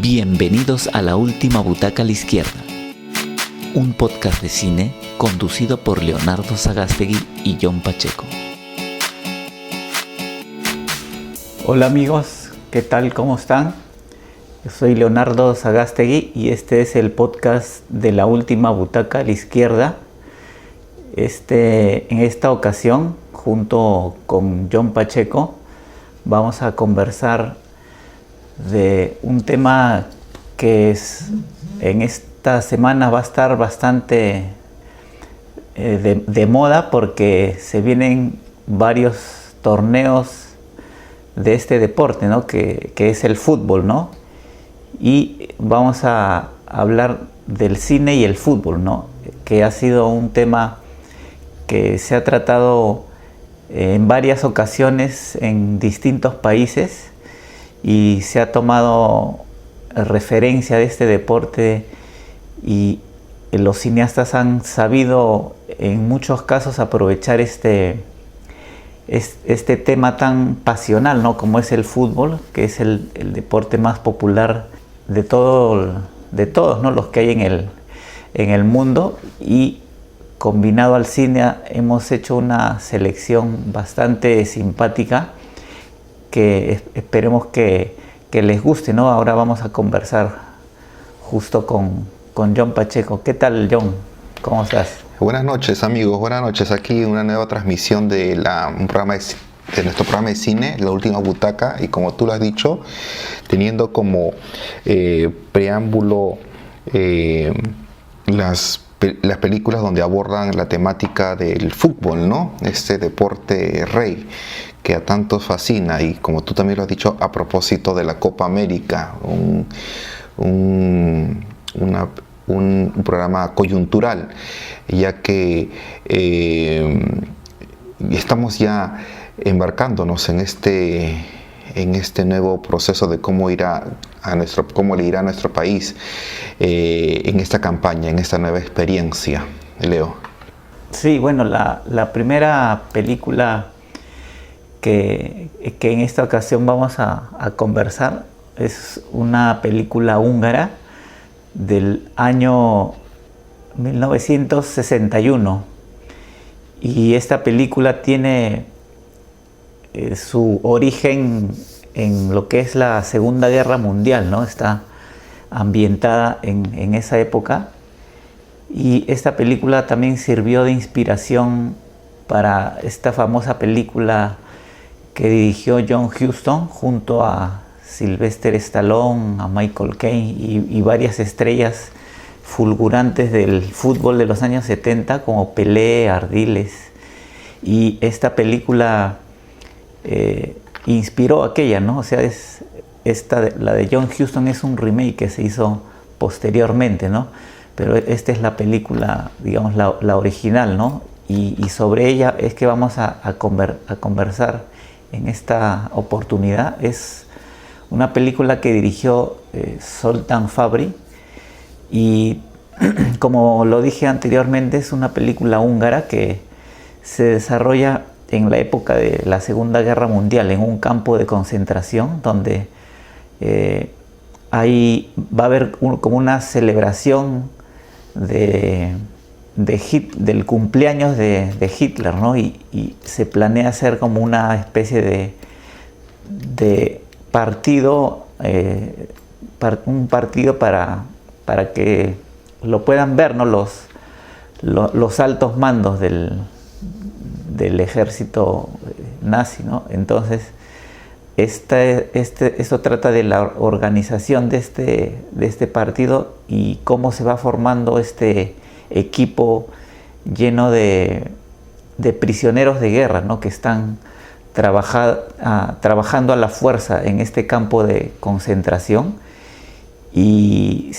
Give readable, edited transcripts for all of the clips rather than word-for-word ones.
Bienvenidos a La Última Butaca a la Izquierda, un podcast de cine conducido por Leonardo Sagástegui y John Pacheco. Hola amigos, ¿qué tal? ¿Cómo están? Yo soy Leonardo Sagástegui y este es el podcast de La Última Butaca a la Izquierda. En esta ocasión, junto con John Pacheco, vamos a conversar de un tema que en esta semana va a estar bastante de moda, porque se vienen varios torneos de este deporte, ¿no? que es el fútbol, ¿no? Y vamos a hablar del cine y el fútbol, ¿no? Que ha sido un tema que se ha tratado en varias ocasiones en distintos países y se ha tomado referencia de este deporte, y los cineastas han sabido en muchos casos aprovechar este tema tan pasional, ¿no? Como es el fútbol, que es el deporte más popular de todos, ¿no? Los que hay en el mundo, y combinado al cine hemos hecho una selección bastante simpática que esperemos que les guste, ¿no? Ahora vamos a conversar justo con John Pacheco. ¿Qué tal, John? ¿Cómo estás? Buenas noches, amigos. Buenas noches. Aquí una nueva transmisión de nuestro programa de cine, La Última Butaca, y como tú lo has dicho, teniendo como preámbulo las películas donde abordan la temática del fútbol, ¿no? Este deporte rey que a tantos fascina, y como tú también lo has dicho, a propósito de la Copa América, un programa coyuntural, ya que estamos ya embarcándonos en este nuevo proceso de cómo le irá a nuestro país en esta campaña, en esta nueva experiencia. Leo. Sí, bueno, la primera película que en esta ocasión vamos a conversar es una película húngara del año 1961, y esta película tiene su origen en lo que es la Segunda Guerra Mundial, ¿no? Está ambientada en esa época, y esta película también sirvió de inspiración para esta famosa película que dirigió John Huston junto a Sylvester Stallone, a Michael Caine y varias estrellas fulgurantes del fútbol de los años 70 como Pelé, Ardiles. Y esta película inspiró aquella, ¿no? O sea, la de John Huston es un remake que se hizo posteriormente, ¿no? Pero esta es la película, digamos, la original, ¿no? Y sobre ella es que vamos a conversar en esta oportunidad. Es una película que dirigió Zoltán Fabri, y como lo dije anteriormente, es una película húngara que se desarrolla en la época de la Segunda Guerra Mundial, en un campo de concentración donde va a haber como una celebración del cumpleaños de Hitler, ¿no? Y se planea hacer como una especie de partido, un partido para que lo puedan ver, ¿no? los altos mandos del ejército nazi, ¿no? Entonces esto trata de la organización de este partido y cómo se va formando este equipo lleno de prisioneros de guerra, ¿no? Que están trabajando a la fuerza en este campo de concentración. Y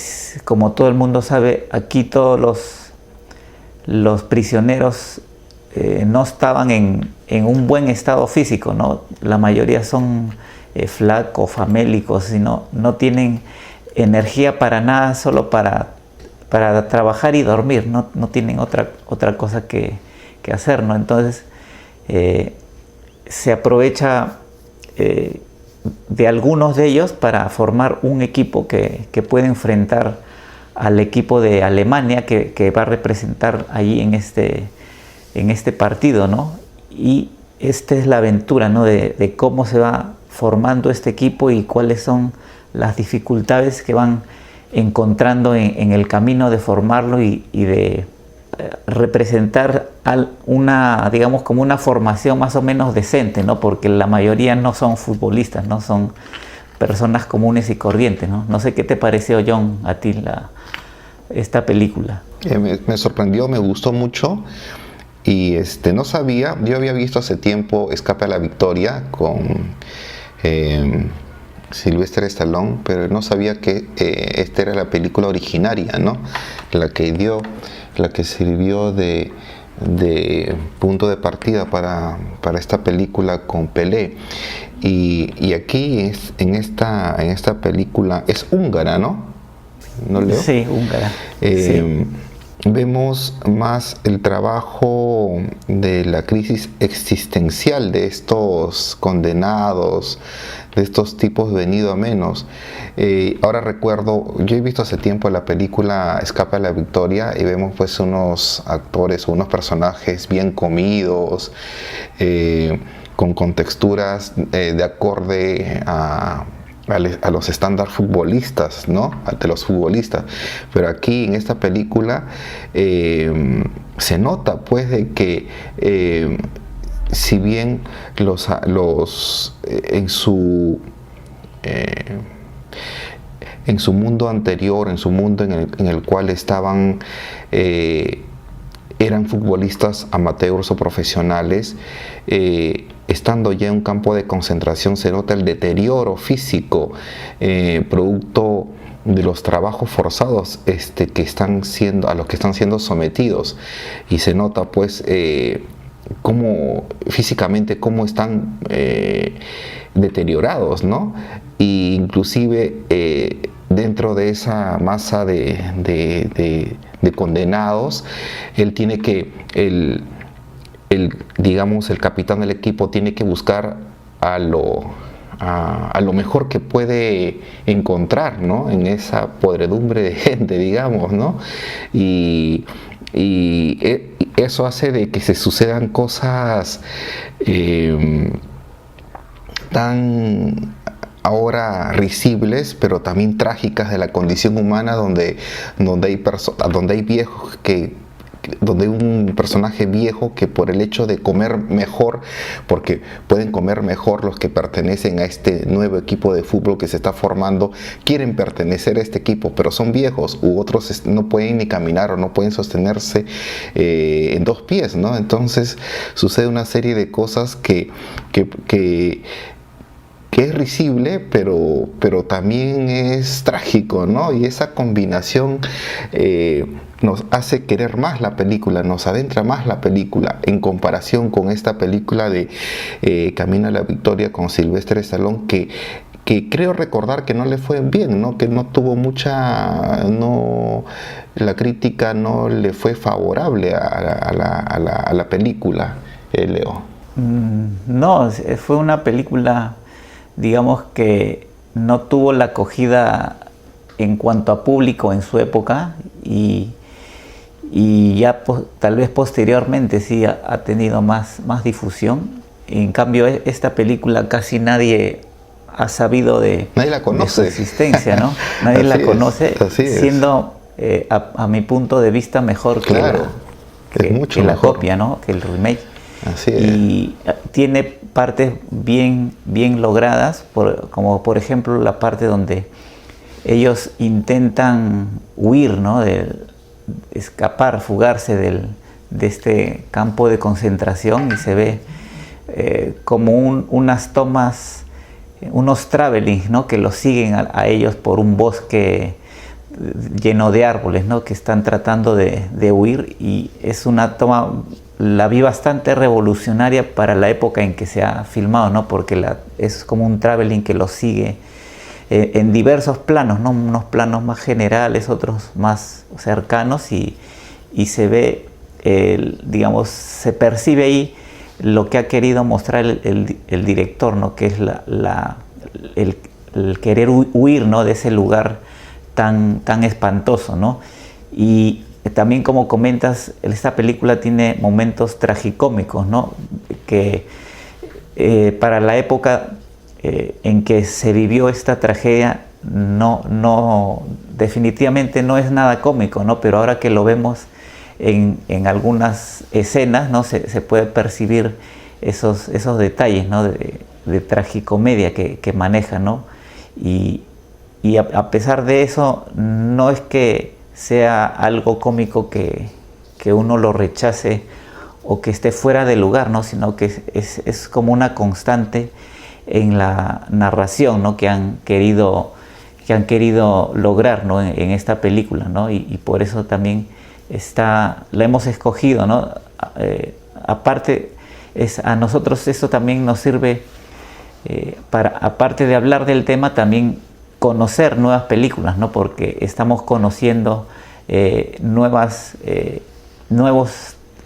como todo el mundo sabe, aquí todos los prisioneros no estaban en un buen estado físico, ¿no? La mayoría son flacos, famélicos, y no tienen energía para nada, solo para trabajar y dormir, no tienen otra cosa que hacer, ¿no? Entonces se aprovecha de algunos de ellos para formar un equipo que puede enfrentar al equipo de Alemania que va a representar allí en este partido, ¿no? Y esta es la aventura, ¿no? de cómo se va formando este equipo y cuáles son las dificultades que van encontrando en el camino de formarlo y de representar digamos, como una formación más o menos decente, ¿no? Porque la mayoría no son futbolistas, no son personas comunes y corrientes, ¿no? No sé qué te pareció, John, a ti esta película. Me sorprendió, me gustó mucho. Y no sabía, yo había visto hace tiempo Escape a la Victoria con Sylvester Stallone, pero no sabía que esta era la película originaria, ¿no? La que sirvió de punto de partida para esta película con Pelé. Y aquí en esta película es húngara, ¿no? ¿No, Leo? Sí, húngara. Sí. Vemos más el trabajo de la crisis existencial de estos condenados, de estos tipos venido a menos. Ahora recuerdo, yo he visto hace tiempo la película Escape a la Victoria y vemos pues unos actores, unos personajes bien comidos, con texturas de acorde a los estándares futbolistas, ¿no? De los futbolistas. Pero aquí en esta película se nota pues de que si bien en su mundo anterior, en su mundo en el cual estaban eran futbolistas amateurs o profesionales, estando ya en un campo de concentración se nota el deterioro físico producto de los trabajos forzados a los que están siendo sometidos, y se nota pues físicamente cómo están deteriorados, ¿no? E inclusive dentro de esa masa de condenados, él tiene que digamos, el capitán del equipo tiene que buscar a lo mejor que puede encontrar, ¿no? En esa podredumbre de gente, digamos, ¿no? Y eso hace de que se sucedan cosas tan ahora risibles, pero también trágicas de la condición humana, donde hay viejos donde hay un personaje viejo que por el hecho de comer mejor, porque pueden comer mejor los que pertenecen a este nuevo equipo de fútbol que se está formando, quieren pertenecer a este equipo, pero son viejos, u otros no pueden ni caminar o no pueden sostenerse en dos pies, ¿no? Entonces sucede una serie de cosas que es risible, pero también es trágico, ¿no? Y esa combinación nos hace querer más la película, nos adentra más la película, en comparación con esta película de Camino a la Victoria con Sylvester Stallone, que creo recordar que no le fue bien, ¿no? Que no tuvo la crítica no le fue favorable a la película, Leo. No, fue una película, digamos, que no tuvo la acogida en cuanto a público en su época, y ya tal vez posteriormente sí ha tenido más difusión. En cambio, esta película casi nadie ha sabido de su existencia, ¿no? Nadie la conoce, siendo a mi punto de vista mejor que la copia, ¿no? Que el remake. Así es. Y tiene partes bien logradas, como por ejemplo la parte donde ellos intentan huir, ¿no? Escapar, fugarse de este campo de concentración, y se ve como unas tomas, unos travelings, ¿no? Que los siguen a ellos por un bosque lleno de árboles, ¿no? Que están tratando de huir, y es una toma, la vi bastante revolucionaria para la época en que se ha filmado, ¿no? Porque es como un traveling que los sigue en diversos planos, ¿no? Unos planos más generales, otros más cercanos, y se ve, digamos, se percibe ahí lo que ha querido mostrar el director, ¿no? Que es el querer huir, ¿no?, de ese lugar tan espantoso, ¿no? Y también, como comentas, esta película tiene momentos tragicómicos, ¿no?, que para la época en que se vivió esta tragedia definitivamente no es nada cómico, ¿no? Pero ahora que lo vemos en algunas escenas, ¿no?, se puede percibir esos detalles, ¿no?, de tragicomedia que maneja, ¿no? Y a pesar de eso, no es que sea algo cómico que uno lo rechace o que esté fuera de lugar, ¿no?, sino que es como una constante en la narración, ¿no?, que han querido lograr, ¿no?, en esta película, ¿no? Y por eso también la hemos escogido, ¿no? Aparte, a nosotros eso también nos sirve para, aparte de hablar del tema, también conocer nuevas películas, ¿no? Porque estamos conociendo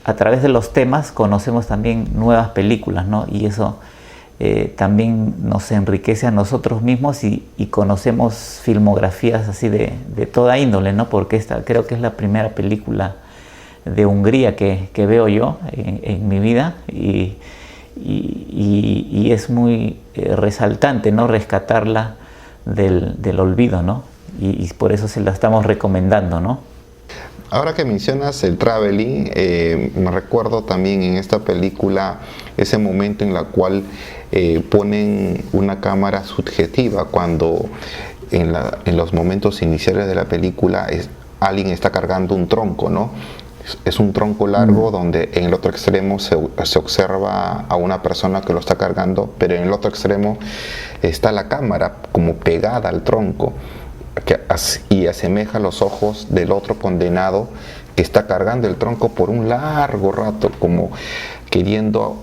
a través de los temas conocemos también nuevas películas, ¿no? Y eso también nos enriquece a nosotros mismos y conocemos filmografías así de toda índole, ¿no? Porque esta creo que es la primera película de Hungría que veo yo en mi vida y es muy resaltante, ¿no?, rescatarla del olvido, ¿no? Y por eso se la estamos recomendando, ¿no? Ahora que mencionas el traveling, me recuerdo también en esta película ese momento en el cual ponen una cámara subjetiva cuando en los momentos iniciales de la película alguien está cargando un tronco, ¿no? Es un tronco largo donde en el otro extremo se observa a una persona que lo está cargando, pero en el otro extremo está la cámara como pegada al tronco y asemeja los ojos del otro condenado que está cargando el tronco por un largo rato, como queriendo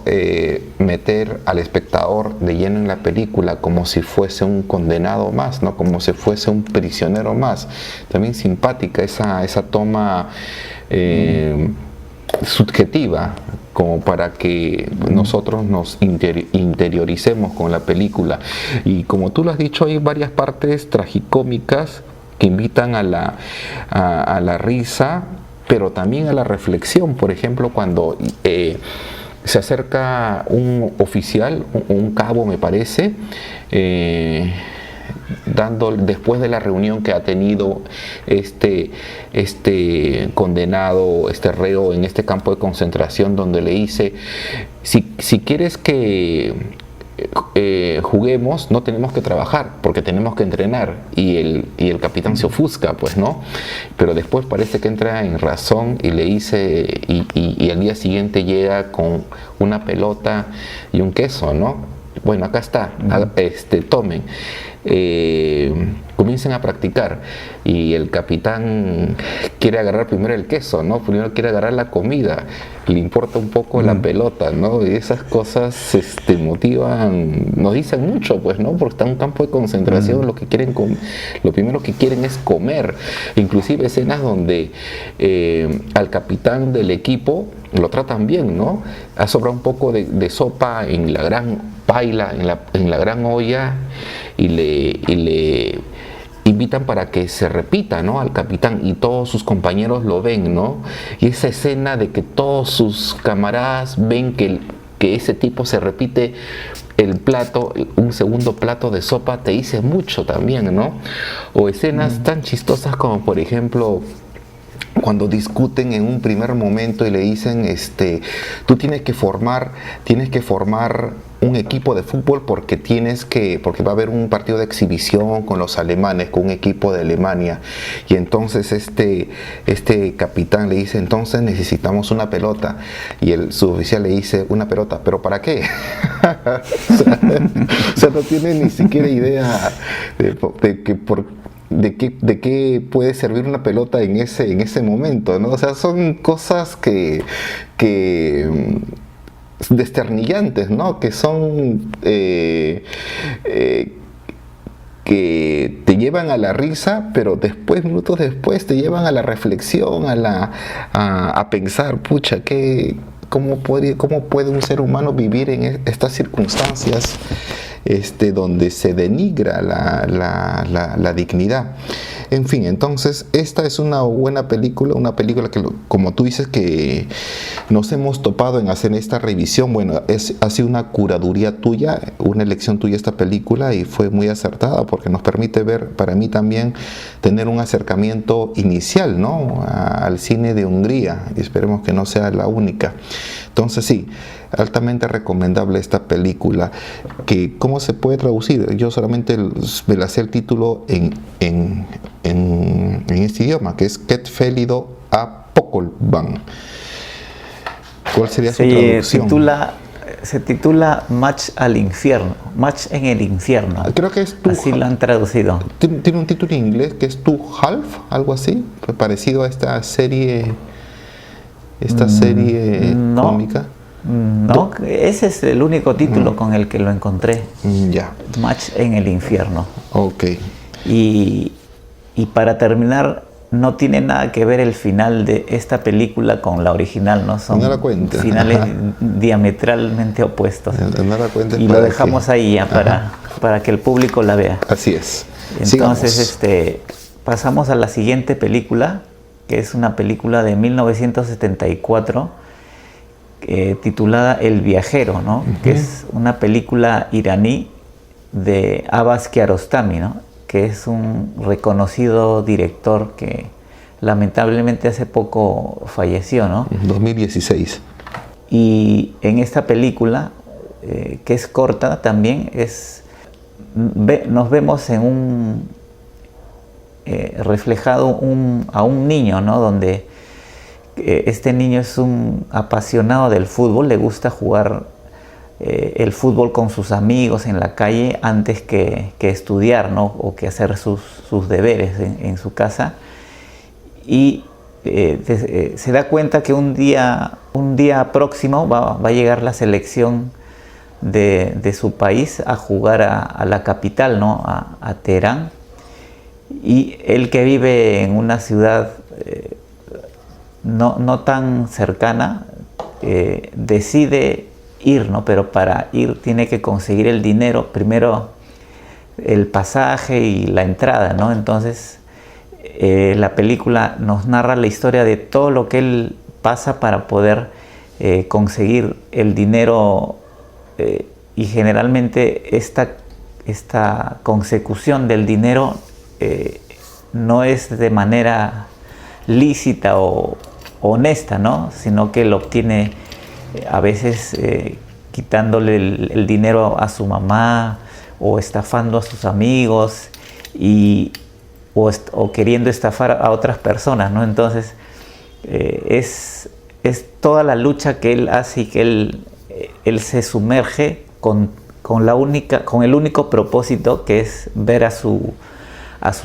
meter al espectador de lleno en la película, como si fuese un condenado más, ¿no?, como si fuese un prisionero más. También simpática esa toma subjetiva, como para que nosotros nos interioricemos con la película. Y como tú lo has dicho, hay varias partes tragicómicas que invitan a la risa, pero también a la reflexión. Por ejemplo, cuando se acerca un oficial, un cabo me parece, después de la reunión que ha tenido este condenado, este reo en este campo de concentración, donde le dice, si quieres que juguemos, no tenemos que trabajar porque tenemos que entrenar, y el capitán se ofusca, pues, ¿no? Pero después parece que entra en razón y le dice, y al día siguiente llega con una pelota y un queso, ¿no? Bueno, acá está, tomen. Comiencen a practicar, y el capitán quiere agarrar primero el queso, ¿no? Primero quiere agarrar la comida, le importa un poco la pelota, ¿no? Y esas cosas motivan, nos dicen mucho, pues, ¿no? Porque está en un campo de concentración, lo primero que quieren es comer. Inclusive escenas donde al capitán del equipo lo tratan bien, ¿no? Ha sobrado un poco de sopa en la gran paila, en la gran olla, y le invitan para que se repita, ¿no?, al capitán, y todos sus compañeros lo ven, ¿no? Y esa escena de que todos sus camaradas ven que ese tipo se repite el plato, un segundo plato de sopa, te dice mucho también, ¿no? O escenas tan chistosas como, por ejemplo, cuando discuten en un primer momento y le dicen, tú tienes que formar un equipo de fútbol porque va a haber un partido de exhibición con los alemanes, con un equipo de Alemania. Y entonces este capitán le dice, entonces necesitamos una pelota. Y el suboficial le dice, una pelota, ¿pero para qué? o sea, no tiene ni siquiera idea de qué puede servir una pelota en ese momento, ¿no? O sea, son cosas que desternillantes, ¿no? Que son que te llevan a la risa, pero minutos después te llevan a la reflexión, a pensar, pucha, ¿cómo puede un ser humano vivir en estas circunstancias? donde se denigra la dignidad. En fin, entonces esta es una buena película, una película que, como tú dices, que nos hemos topado en hacer esta revisión. Bueno, ha sido una curaduría tuya, una elección tuya esta película, y fue muy acertada porque nos permite ver, para mí también, tener un acercamiento inicial, ¿no?, al cine de Hungría, y esperemos que no sea la única. Entonces sí, altamente recomendable esta película, que ¿cómo se puede traducir? Yo solamente me la sé el título en este idioma, que es Ket Félido a Pokolban. ¿Cuál sería su traducción? Se titula Match al infierno, Match en el infierno. Creo que es así lo han traducido. Tiene un título en inglés que es To Half, algo así, parecido a esta serie cómica. No, ese es el único título con el que lo encontré. Ya. Match en el infierno. Ok. Y para terminar, no tiene nada que ver el final de esta película con la original, ¿no? Son finales diametralmente opuestos. No la cuentes. Y lo dejamos ahí ya para que el público la vea. Así es. Entonces, pasamos a la siguiente película, que es una película de 1974, titulada El viajero, ¿no? Que es una película iraní de Abbas Kiarostami, ¿no?, que es un reconocido director que lamentablemente hace poco falleció, ¿no? 2016. Y en esta película, que es corta también, nos vemos en reflejado a un niño, ¿no?, donde este niño es un apasionado del fútbol, le gusta jugar el fútbol con sus amigos en la calle antes que estudiar, ¿no?, o que hacer sus deberes en su casa. Y se da cuenta que un día próximo va a llegar la selección de su país a jugar a la capital, ¿no?, a Teherán. Y él, que vive en una ciudad no tan cercana, decide ir, ¿no? Pero para ir tiene que conseguir el dinero, primero el pasaje y la entrada, ¿no? Entonces la película nos narra la historia de todo lo que él pasa para poder conseguir el dinero, y generalmente esta consecución del dinero no es de manera lícita o honesta, ¿no?, sino que lo obtiene a veces quitándole el dinero a su mamá, o estafando a sus amigos, o queriendo estafar a otras personas, ¿no? Entonces es toda la lucha que él hace, y que él se sumerge con el único propósito, que es ver a su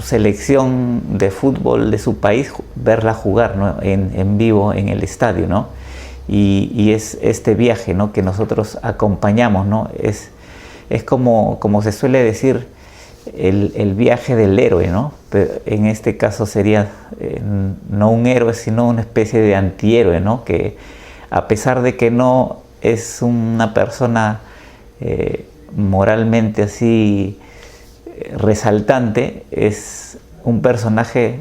selección de fútbol de su país, verla jugar, ¿no?, en vivo en el estadio, ¿no? Y es este viaje, ¿no?, que nosotros acompañamos, ¿no? Es como se suele decir, el viaje del héroe, ¿no? Pero en este caso sería no un héroe, sino una especie de antihéroe, ¿no?, que a pesar de que no es una persona moralmente así resaltante, es un personaje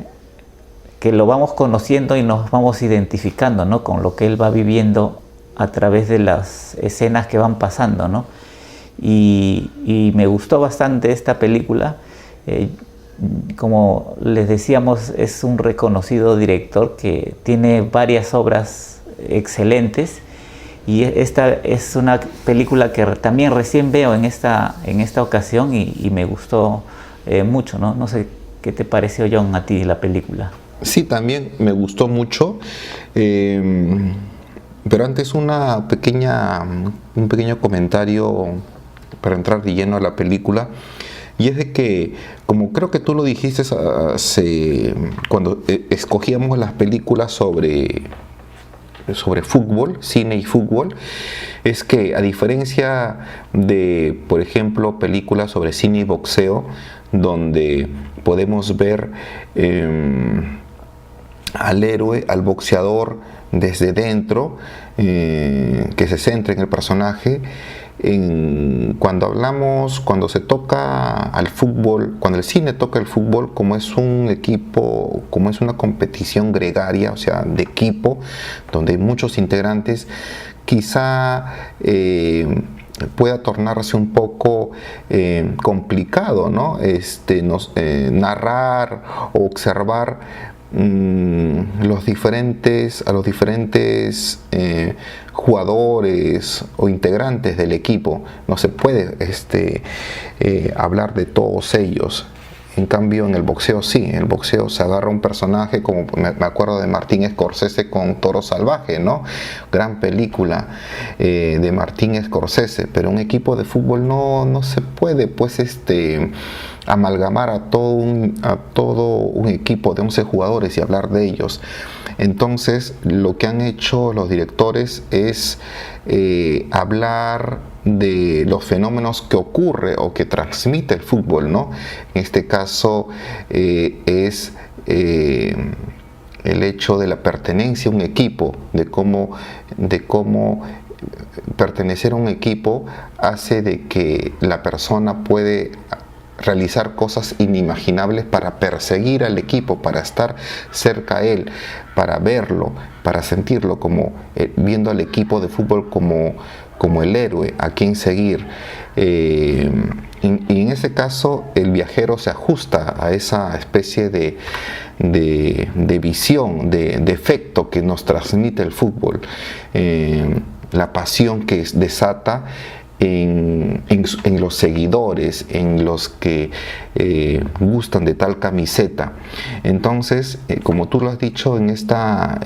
que lo vamos conociendo y nos vamos identificando, ¿no?, con lo que él va viviendo a través de las escenas que van pasando, ¿no? Y me gustó bastante esta película. Como les decíamos, es un reconocido director que tiene varias obras excelentes, y esta es una película que también recién veo en esta ocasión, y me gustó mucho, ¿no? No sé qué te pareció, John, a ti la película. Sí, también me gustó mucho, pero antes un pequeño comentario para entrar de lleno a la película, y es de que, como creo que tú lo dijiste cuando escogíamos las películas sobre fútbol, cine y fútbol, es que, a diferencia de, por ejemplo, películas sobre cine y boxeo, donde podemos ver al héroe, al boxeador desde dentro, que se centra en el personaje, cuando se toca al fútbol, cuando el cine toca el fútbol, como es un equipo, como es una competición gregaria, o sea, de equipo, donde hay muchos integrantes, quizá pueda tornarse un poco complicado, ¿no? Narrar o observar a los diferentes jugadores o integrantes del equipo. No se puede hablar de todos ellos. En cambio, en el boxeo sí, en el boxeo se agarra un personaje, como me acuerdo de Martin Scorsese con Toro Salvaje, ¿no? Gran película de Martin Scorsese, pero un equipo de fútbol no se puede, pues, amalgamar a todo un equipo de 11 jugadores y hablar de ellos. Entonces, lo que han hecho los directores es hablar de los fenómenos que ocurre o que transmite el fútbol, ¿no? En este caso es el hecho de la pertenencia a un equipo, de cómo pertenecer a un equipo hace de que la persona puede realizar cosas inimaginables para perseguir al equipo, para estar cerca a él, para verlo, para sentirlo, como viendo al equipo de fútbol como el héroe a quien seguir. Y en ese caso el viajero se ajusta a esa especie de visión, de efecto que nos transmite el fútbol, la pasión que desata en los seguidores, en los que gustan de tal camiseta. Entonces, como tú lo has dicho, en esta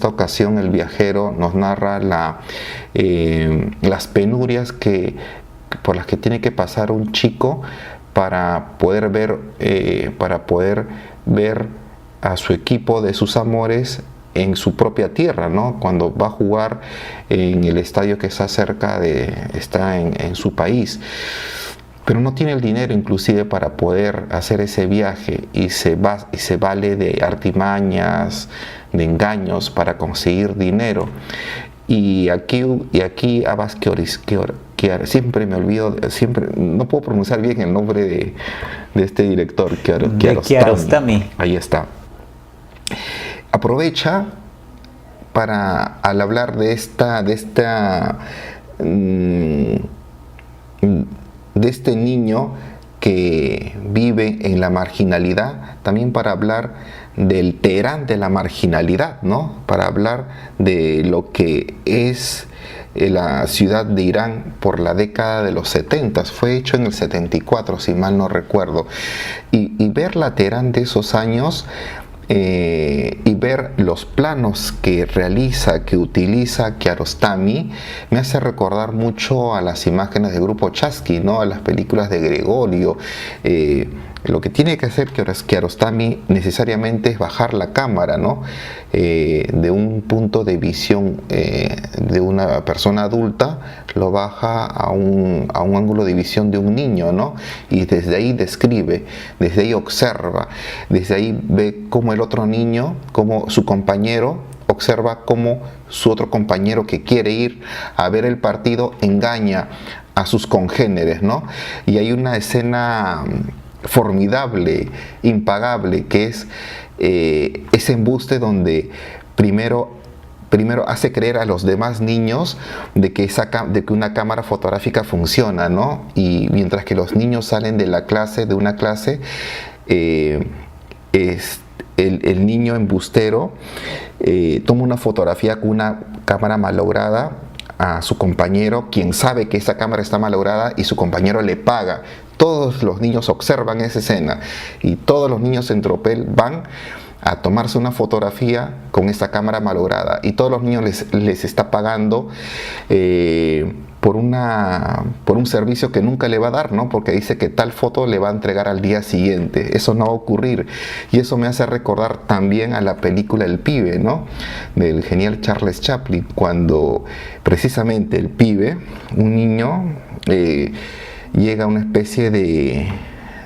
ocasión el viajero nos narra las penurias por las que tiene que pasar un chico para poder ver a su equipo de sus amores en su propia tierra, ¿no? Cuando va a jugar en el estadio que está está en su país, pero no tiene el dinero inclusive para poder hacer ese viaje y se vale de artimañas, de engaños para conseguir dinero. Y aquí Abbas Kiarostami, siempre me olvido, no puedo pronunciar bien el nombre de este director, Kiarostami. Ahí está. Aprovecha al hablar de este niño que vive en la marginalidad, también para hablar del Teherán de la marginalidad, ¿no? Para hablar de lo que es la ciudad de Irán por la década de los 70. Fue hecho en el 74, si mal no recuerdo. Y ver la Teherán de esos años, y ver los planos que utiliza Kiarostami, me hace recordar mucho a las imágenes del grupo Chasqui, ¿no? A las películas de Gregorio. Lo que tiene que hacer Kiarostami necesariamente es bajar la cámara, ¿no? De un punto de visión de una persona adulta, lo baja a un ángulo de visión de un niño, ¿no? Y desde ahí describe, desde ahí observa, desde ahí ve cómo el otro niño, cómo su compañero, observa cómo su otro compañero que quiere ir a ver el partido engaña a sus congéneres, ¿no? Y hay una escena formidable, impagable, que es ese embuste donde primero hace creer a los demás niños de que una cámara fotográfica funciona, ¿no? Y mientras que los niños salen de una clase, el niño embustero toma una fotografía con una cámara malograda a su compañero, quien sabe que esa cámara está malograda, y su compañero le paga. Todos los niños observan esa escena y todos los niños en tropel van a tomarse una fotografía con esta cámara malograda, y todos los niños les está pagando por un servicio que nunca le va a dar, ¿no? Porque dice que tal foto le va a entregar al día siguiente. Eso no va a ocurrir, y eso me hace recordar también a la película El Pibe, ¿no? Del genial Charles Chaplin, cuando precisamente el pibe, un niño, llega a una especie de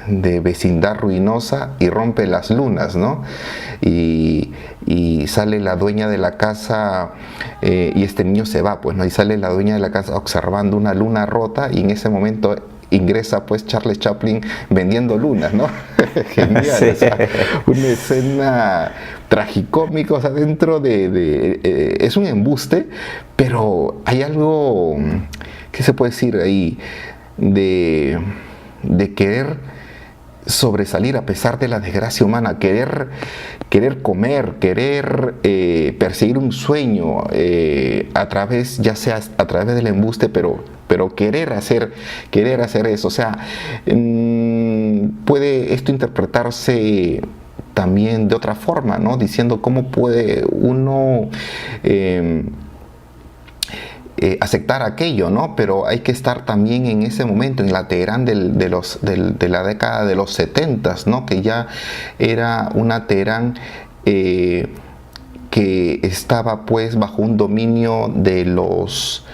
de vecindad ruinosa y rompe las lunas, ¿no? Y sale la dueña de la casa y este niño se va, pues, ¿no? Y sale la dueña de la casa observando una luna rota y en ese momento ingresa pues Charles Chaplin vendiendo lunas, ¿no? Genial, sí. O sea, una escena tragicómica, o sea, dentro es un embuste, pero hay algo, ¿qué se puede decir ahí? De querer sobresalir a pesar de la desgracia humana, querer comer, querer perseguir un sueño a través, ya sea a través del embuste, pero querer hacer eso. O sea, puede esto interpretarse también de otra forma, ¿no? Diciendo cómo puede uno aceptar aquello, ¿no? Pero hay que estar también en ese momento, en la Teherán de la década de los 70, ¿no? Que ya era una Teherán que estaba pues bajo un dominio de los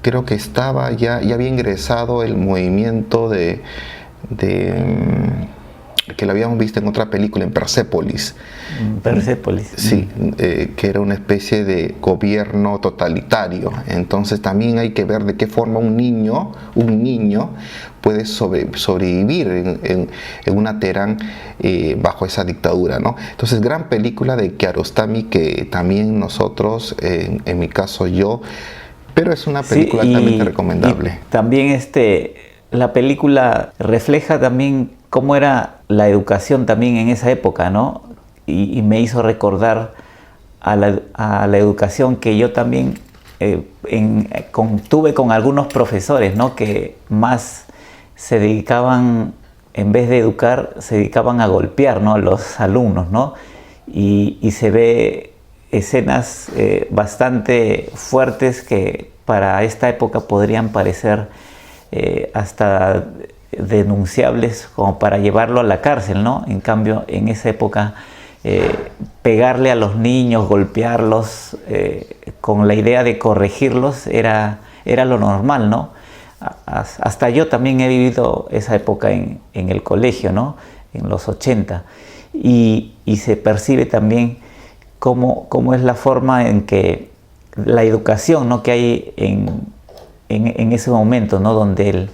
creo que estaba ya había ingresado el movimiento de que lo habíamos visto en otra película, en Persépolis. Persépolis. Sí, que era una especie de gobierno totalitario. Entonces también hay que ver de qué forma un niño puede sobrevivir en una Teherán bajo esa dictadura, ¿no? Entonces, gran película de Kiarostami que también nosotros, en mi caso yo, pero es una película altamente recomendable. Y también la película refleja también cómo era la educación también en esa época, ¿no? Y me hizo recordar a la educación que yo también tuve con algunos profesores, ¿no? Que más se dedicaban, en vez de educar, se dedicaban a golpear, ¿no? A los alumnos, ¿no? Y se ve escenas bastante fuertes que para esta época podrían parecer hasta denunciables como para llevarlo a la cárcel, ¿no? En cambio, en esa época, pegarle a los niños, golpearlos, con la idea de corregirlos, era lo normal, ¿no? Hasta yo también he vivido esa época en el colegio, ¿no? En los 80. Y se percibe también cómo es la forma en que la educación, ¿no? Que hay en ese momento, ¿no? Donde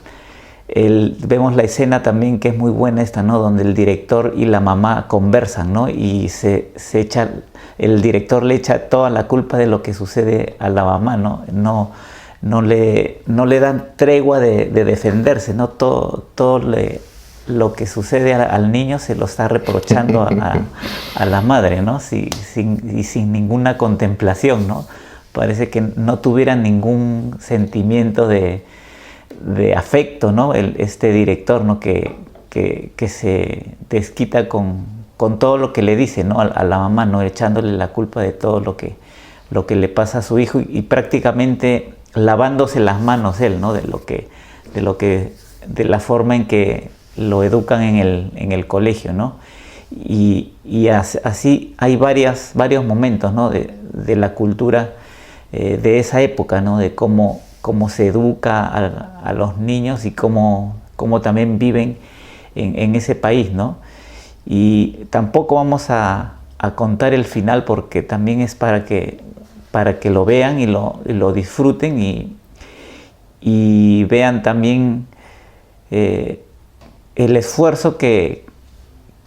vemos la escena también que es muy buena esta, ¿no? Donde el director y la mamá conversan, ¿no? Y el director le echa toda la culpa de lo que sucede a la mamá, ¿no? No le dan tregua de defenderse, ¿no? Todo lo que sucede al niño se lo está reprochando a la madre, ¿no? Sin ninguna contemplación, ¿no? Parece que no tuviera ningún sentimiento de afecto, ¿no? Este director, ¿no? Que se desquita con todo lo que le dice, ¿no? A la mamá, ¿no? Echándole la culpa de todo lo que le pasa a su hijo y prácticamente lavándose las manos él, ¿no? De la forma en que lo educan en el colegio, ¿no? Y así hay varios momentos, ¿no? de la cultura de esa época, ¿no? De cómo se educa a los niños y cómo también viven en ese país, ¿no? Y tampoco vamos a contar el final porque también es para que lo vean y lo disfruten y vean también el esfuerzo que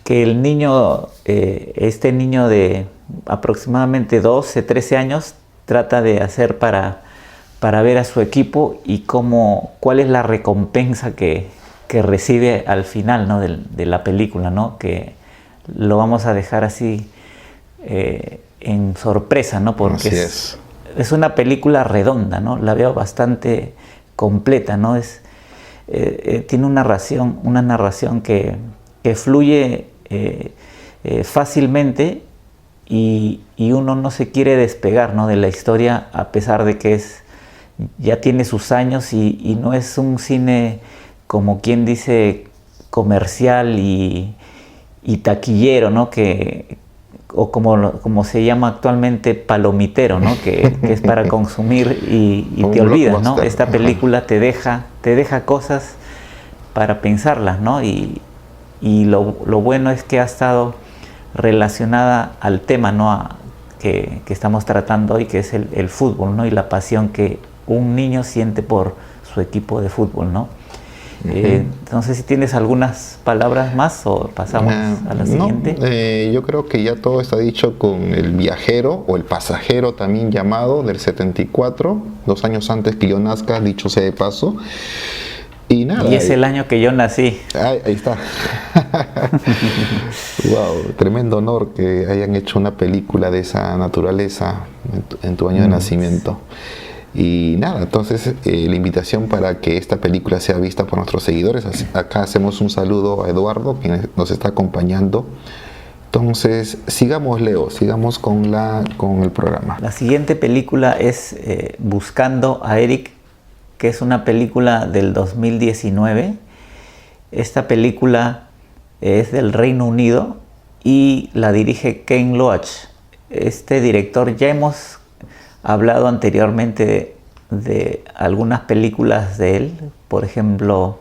el niño, este niño de aproximadamente 12, 13 años trata de hacer para ver a su equipo y cuál es la recompensa que recibe al final, ¿no? de la película, ¿no? Que lo vamos a dejar así en sorpresa, ¿no? Porque es una película redonda, ¿no? La veo bastante completa, ¿no? Tiene una narración que fluye fácilmente y uno no se quiere despegar, ¿no? de la historia, a pesar de que ya tiene sus años y no es un cine, como quien dice, comercial y taquillero, ¿no? Que o como se llama actualmente, palomitero, ¿no? Que es para consumir y te olvidas, ¿no? Esta película te deja cosas para pensarlas, ¿no? Y lo bueno es que ha estado relacionada al tema, ¿no? Que estamos tratando hoy, que es el fútbol, ¿no? Y la pasión que un niño siente por su equipo de fútbol, ¿no? Entonces, si tienes algunas palabras más o pasamos a la siguiente. Yo creo que ya todo está dicho con El viajero o El pasajero, también llamado, del 74, 2 años antes que yo nazca, dicho sea de paso. Y nada. Y es el año que yo nací. Ahí está. Wow, tremendo honor que hayan hecho una película de esa naturaleza en tu año de nacimiento. Y nada, entonces la invitación para que esta película sea vista por nuestros seguidores. Acá hacemos un saludo a Eduardo, quien nos está acompañando. Entonces, sigamos, Leo, sigamos con el programa. La siguiente película es Buscando a Eric, que es una película del 2019. Esta película es del Reino Unido y la dirige Ken Loach. Este director, ya hemos hablado anteriormente de algunas películas de él. Por ejemplo,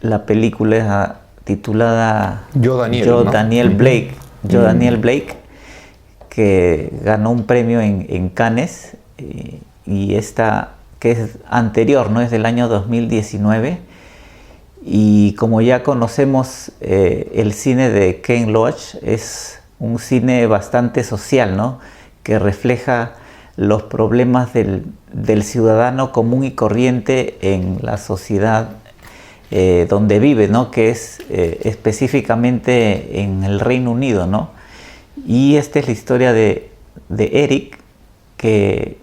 la película titulada Yo, Daniel Blake. Yo, Daniel Blake, que ganó un premio en Cannes. Y esta, que es anterior, ¿no? Es del año 2019. Y como ya conocemos, el cine de Ken Loach es un cine bastante social, ¿no? Que refleja los problemas del ciudadano común y corriente en la sociedad donde vive, ¿no? Que es específicamente en el Reino Unido, ¿no? Y esta es la historia de Eric, que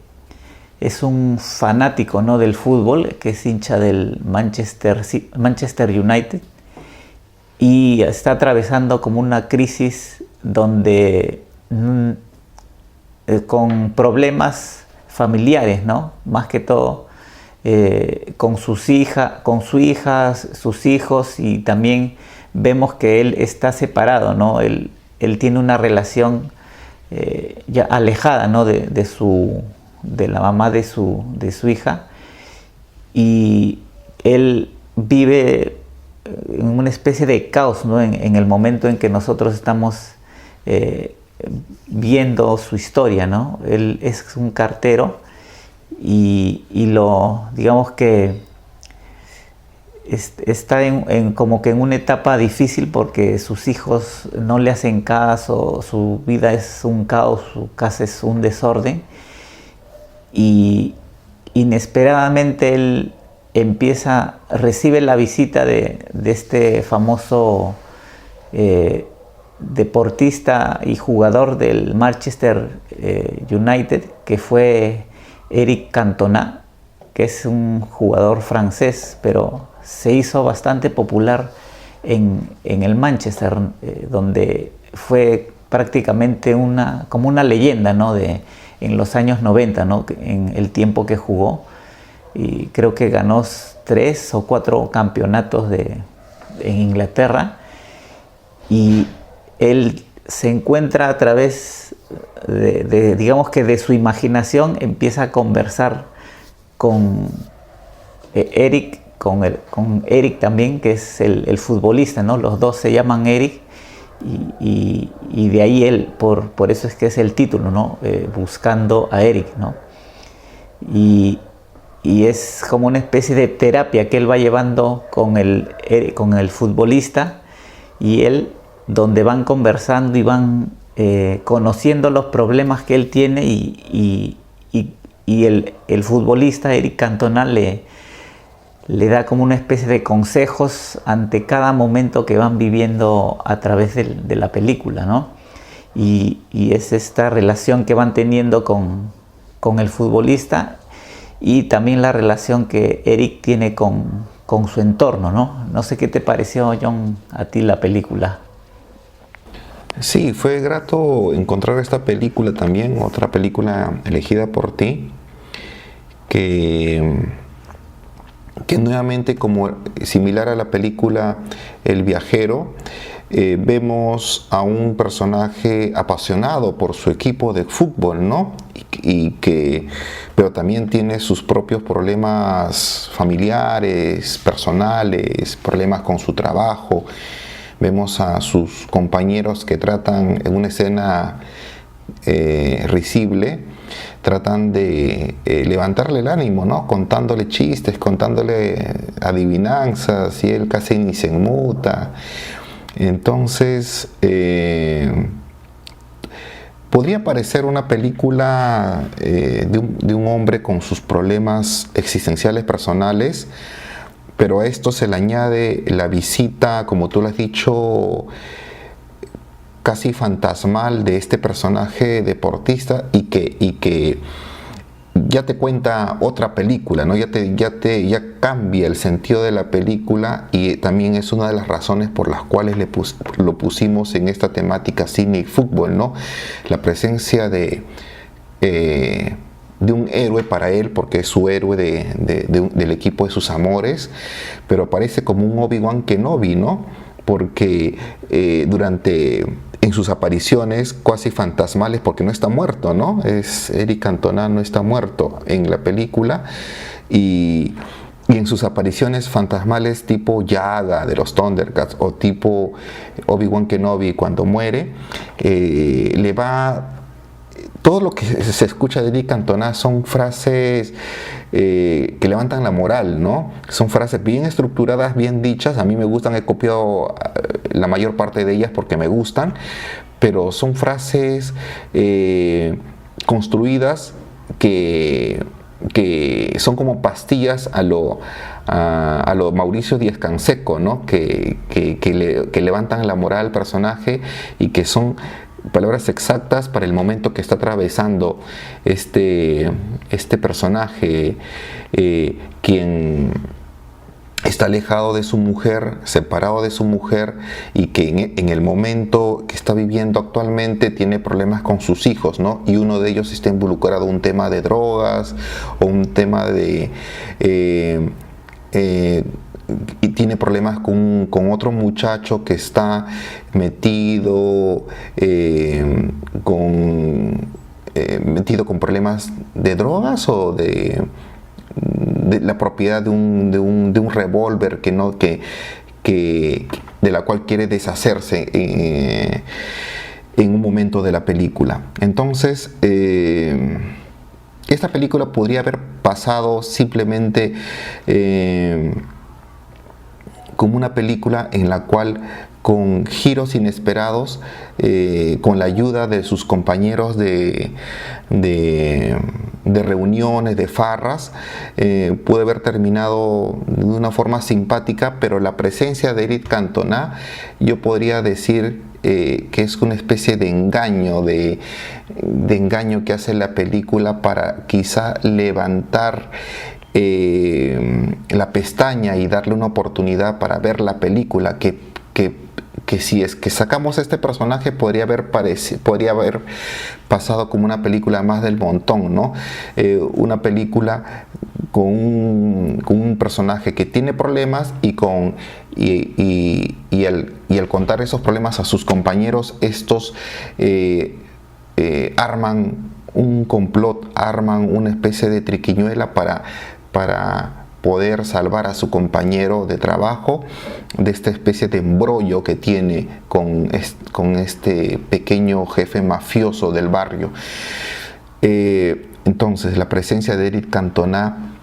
es un fanático, ¿no? del fútbol, que es hincha del Manchester United, y está atravesando como una crisis donde con problemas familiares, ¿no? Más que todo con su hija, sus hijos, y también vemos que él está separado, ¿no? Él tiene una relación ya alejada, ¿no? de la mamá de su hija, y él vive en una especie de caos, ¿no? en el momento en que nosotros estamos viendo su historia, ¿no? Él es un cartero y digamos que está como que en una etapa difícil porque sus hijos no le hacen caso, su vida es un caos, su casa es un desorden, y inesperadamente él recibe la visita de este famoso deportista y jugador del Manchester United, que fue Eric Cantona, que es un jugador francés, pero se hizo bastante popular en el Manchester, donde fue prácticamente como una leyenda, ¿no? en los años 90, ¿no? En el tiempo que jugó, y creo que ganó 3 o 4 campeonatos en Inglaterra, y él se encuentra a través digamos que de su imaginación, empieza a conversar con Eric, con Eric también, que es el futbolista, ¿no? Los dos se llaman Eric, y de ahí por eso es que es el título, ¿no? Buscando a Eric, ¿no? Y es como una especie de terapia que él va llevando con el futbolista, y él, donde van conversando y van conociendo los problemas que él tiene, y el futbolista Eric Cantona le da como una especie de consejos ante cada momento que van viviendo a través de la película, ¿no? Y es esta relación que van teniendo con el futbolista, y también la relación que Eric tiene con su entorno, ¿no? No sé qué te pareció, John, a ti la película. Sí, fue grato encontrar esta película también, otra película elegida por ti, que nuevamente, como similar a la película El viajero, vemos a un personaje apasionado por su equipo de fútbol, ¿no? Pero también tiene sus propios problemas familiares, personales, problemas con su trabajo. Vemos a sus compañeros que tratan en una escena risible, tratan de levantarle el ánimo, ¿no? Contándole chistes, contándole adivinanzas, y él casi ni se inmuta. Entonces, podría parecer una película de un hombre con sus problemas existenciales personales, pero a esto se le añade la visita, como tú lo has dicho, casi fantasmal de este personaje deportista y que ya te cuenta otra película, ¿no? Ya cambia el sentido de la película, y también es una de las razones por las cuales lo pusimos en esta temática cine y fútbol, ¿no? La presencia de un héroe para él, porque es su héroe del equipo de sus amores, pero aparece como un Obi-Wan Kenobi, ¿no? Porque en sus apariciones cuasi fantasmales, porque no está muerto, ¿no? Eric Cantona no está muerto en la película, y en sus apariciones fantasmales tipo Yaga de los Thundercats o tipo Obi-Wan Kenobi cuando muere, todo lo que se escucha de Eric Cantona son frases que levantan la moral, ¿no? Son frases bien estructuradas, bien dichas. A mí me gustan, he copiado la mayor parte de ellas porque me gustan, pero son frases construidas que son como pastillas a lo Mauricio Díaz-Canseco, ¿no? Que levantan la moral al personaje y que son palabras exactas para el momento que está atravesando este personaje, quien está alejado de su mujer, separado de su mujer, y que en el momento que está viviendo actualmente tiene problemas con sus hijos, ¿no? Y uno de ellos está involucrado en un tema de drogas o un tema y tiene problemas con otro muchacho que está metido con problemas de drogas o de la propiedad de un revólver de la cual quiere deshacerse en un momento de la película. Entonces, esta película podría haber pasado simplemente como una película en la cual, con giros inesperados, con la ayuda de sus compañeros de reuniones, de farras, puede haber terminado de una forma simpática, pero la presencia de Eric Cantona, yo podría decir que es una especie de engaño, de engaño que hace la película para quizá levantar la pestaña y darle una oportunidad para ver la película, que si es que sacamos este personaje podría haber pasado como una película más del montón, ¿no? Una película con un personaje que tiene problemas y al contar esos problemas a sus compañeros, estos arman un complot, arman una especie de triquiñuela para poder salvar a su compañero de trabajo de esta especie de embrollo que tiene con este pequeño jefe mafioso del barrio. Entonces la presencia de Eric Cantona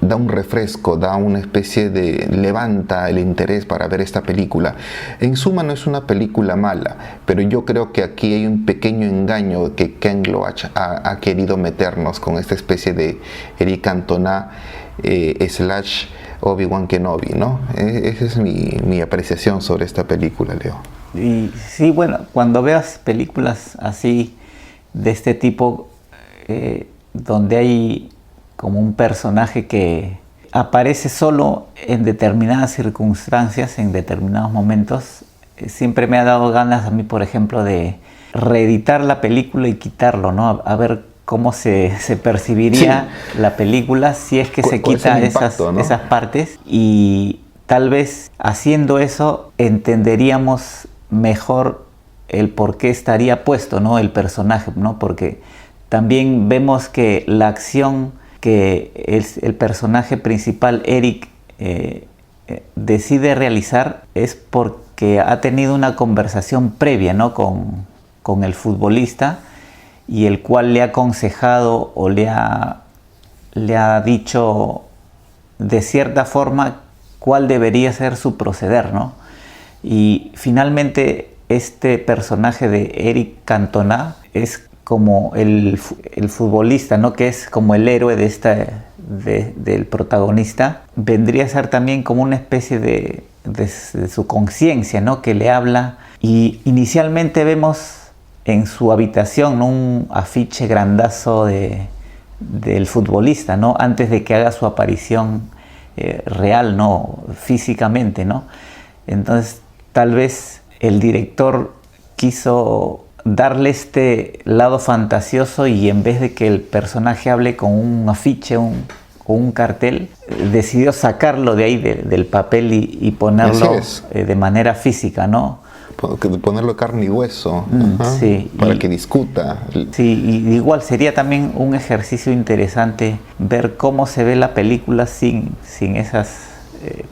da un refresco, da una especie levanta el interés para ver esta película. En suma, no es una película mala, pero yo creo que aquí hay un pequeño engaño que Ken Loach ha querido meternos con esta especie de Eric Cantona / Obi-Wan Kenobi, ¿no? Esa es mi apreciación sobre esta película, Leo. Y sí, bueno, cuando veas películas así de este tipo, donde hay como un personaje que aparece solo en determinadas circunstancias, en determinados momentos, siempre me ha dado ganas a mí, por ejemplo, de reeditar la película y quitarlo, ¿no? A ver cómo se percibiría la película si es que se quita impacto, ¿no? esas partes, y tal vez haciendo eso entenderíamos mejor el por qué estaría puesto, ¿no?, el personaje, ¿no? Porque también vemos que la acción que el personaje principal, Eric, decide realizar es porque ha tenido una conversación previa, ¿no?, con el futbolista, y el cual le ha aconsejado o le ha dicho de cierta forma cuál debería ser su proceder, ¿no? Y finalmente este personaje de Eric Cantona es como el futbolista, ¿no?, que es como el héroe del protagonista. Vendría a ser también como una especie de su conciencia, ¿no?, que le habla. Y inicialmente vemos en su habitación, ¿no?, un afiche grandazo del futbolista, ¿no?, antes de que haga su aparición real, ¿no?, físicamente, ¿no? Entonces tal vez el director quiso darle este lado fantasioso, y en vez de que el personaje hable con un afiche o un cartel, decidió sacarlo de ahí del papel y ponerlo de manera física, ¿no? Ponerlo carne y hueso, sí, para que discuta. Sí, y igual sería también un ejercicio interesante ver cómo se ve la película sin esas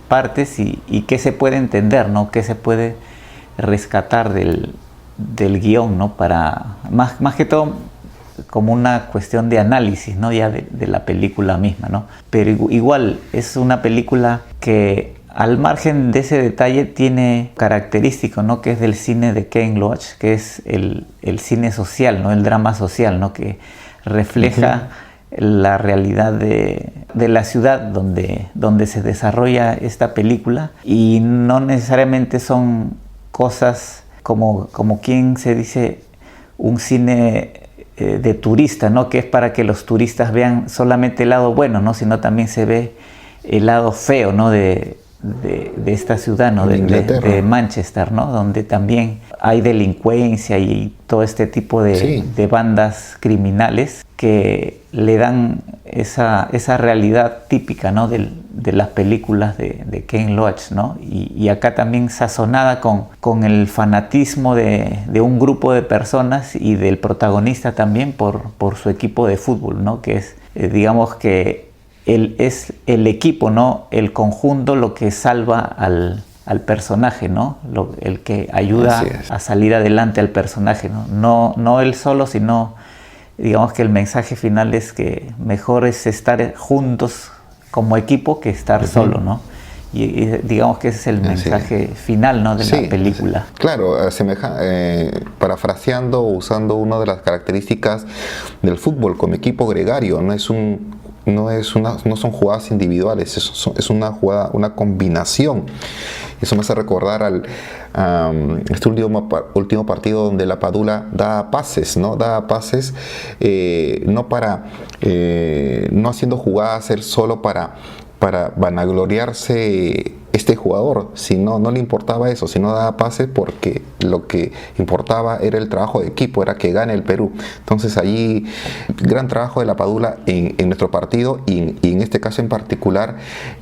partes, y qué se puede entender, ¿no?, qué se puede rescatar del guión, ¿no?, para más que todo como una cuestión de análisis, ¿no?, ya de la película misma, ¿no? Pero igual es una película que, al margen de ese detalle, tiene característico, ¿no?, que es del cine de Ken Loach, que es el cine social, ¿no?, el drama social, ¿no?, que refleja la realidad de la ciudad donde se desarrolla esta película, y no necesariamente son cosas como quien se dice un cine de turista, ¿no?, que es para que los turistas vean solamente el lado bueno, ¿no?, sino también se ve el lado feo, ¿no?, de esta ciudad, ¿no?, de Manchester, ¿no?, donde también hay delincuencia y todo este tipo de bandas criminales que le dan esa realidad típica, ¿no?, de las películas de Ken Loach, ¿no? Y acá también sazonada con el fanatismo de un grupo de personas y del protagonista también por su equipo de fútbol, ¿no?, que es, digamos que es el equipo, ¿no?, el conjunto, lo que salva al personaje, ¿no?, el que ayuda a salir adelante al personaje, ¿no? No él solo, sino digamos que el mensaje final es que mejor es estar juntos como equipo que estar solo, ¿no? Y digamos que ese es el mensaje final, ¿no?, de la película. Claro, parafraseando, usando una de las características del fútbol como equipo gregario, no son jugadas individuales, es una jugada, una combinación. Eso me hace recordar este último partido donde la Padula da pases, ¿no? Da pases no haciendo jugadas él solo para vanagloriarse este jugador, sino no le importaba eso, sino daba pases porque lo que importaba era el trabajo de equipo, era que gane el Perú. Entonces allí, gran trabajo de la Padula en nuestro partido, y en este caso en particular,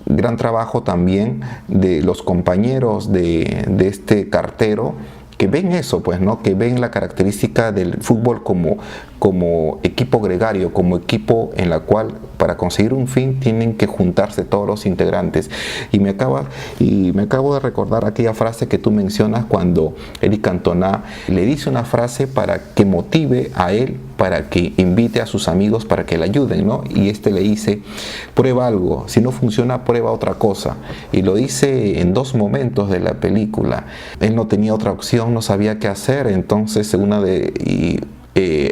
gran trabajo también de los compañeros de este cartero, que ven eso, pues, ¿no?, que ven la característica del fútbol como equipo gregario, como equipo en la cual para conseguir un fin tienen que juntarse todos los integrantes. Y me acabo de recordar aquella frase que tú mencionas cuando Eric Cantona le dice una frase para que motive a él, para que invite a sus amigos para que le ayuden, ¿no? Y le dice: prueba algo, si no funciona, prueba otra cosa. Y lo dice en 2 momentos de la película. Él no tenía otra opción, no sabía qué hacer, entonces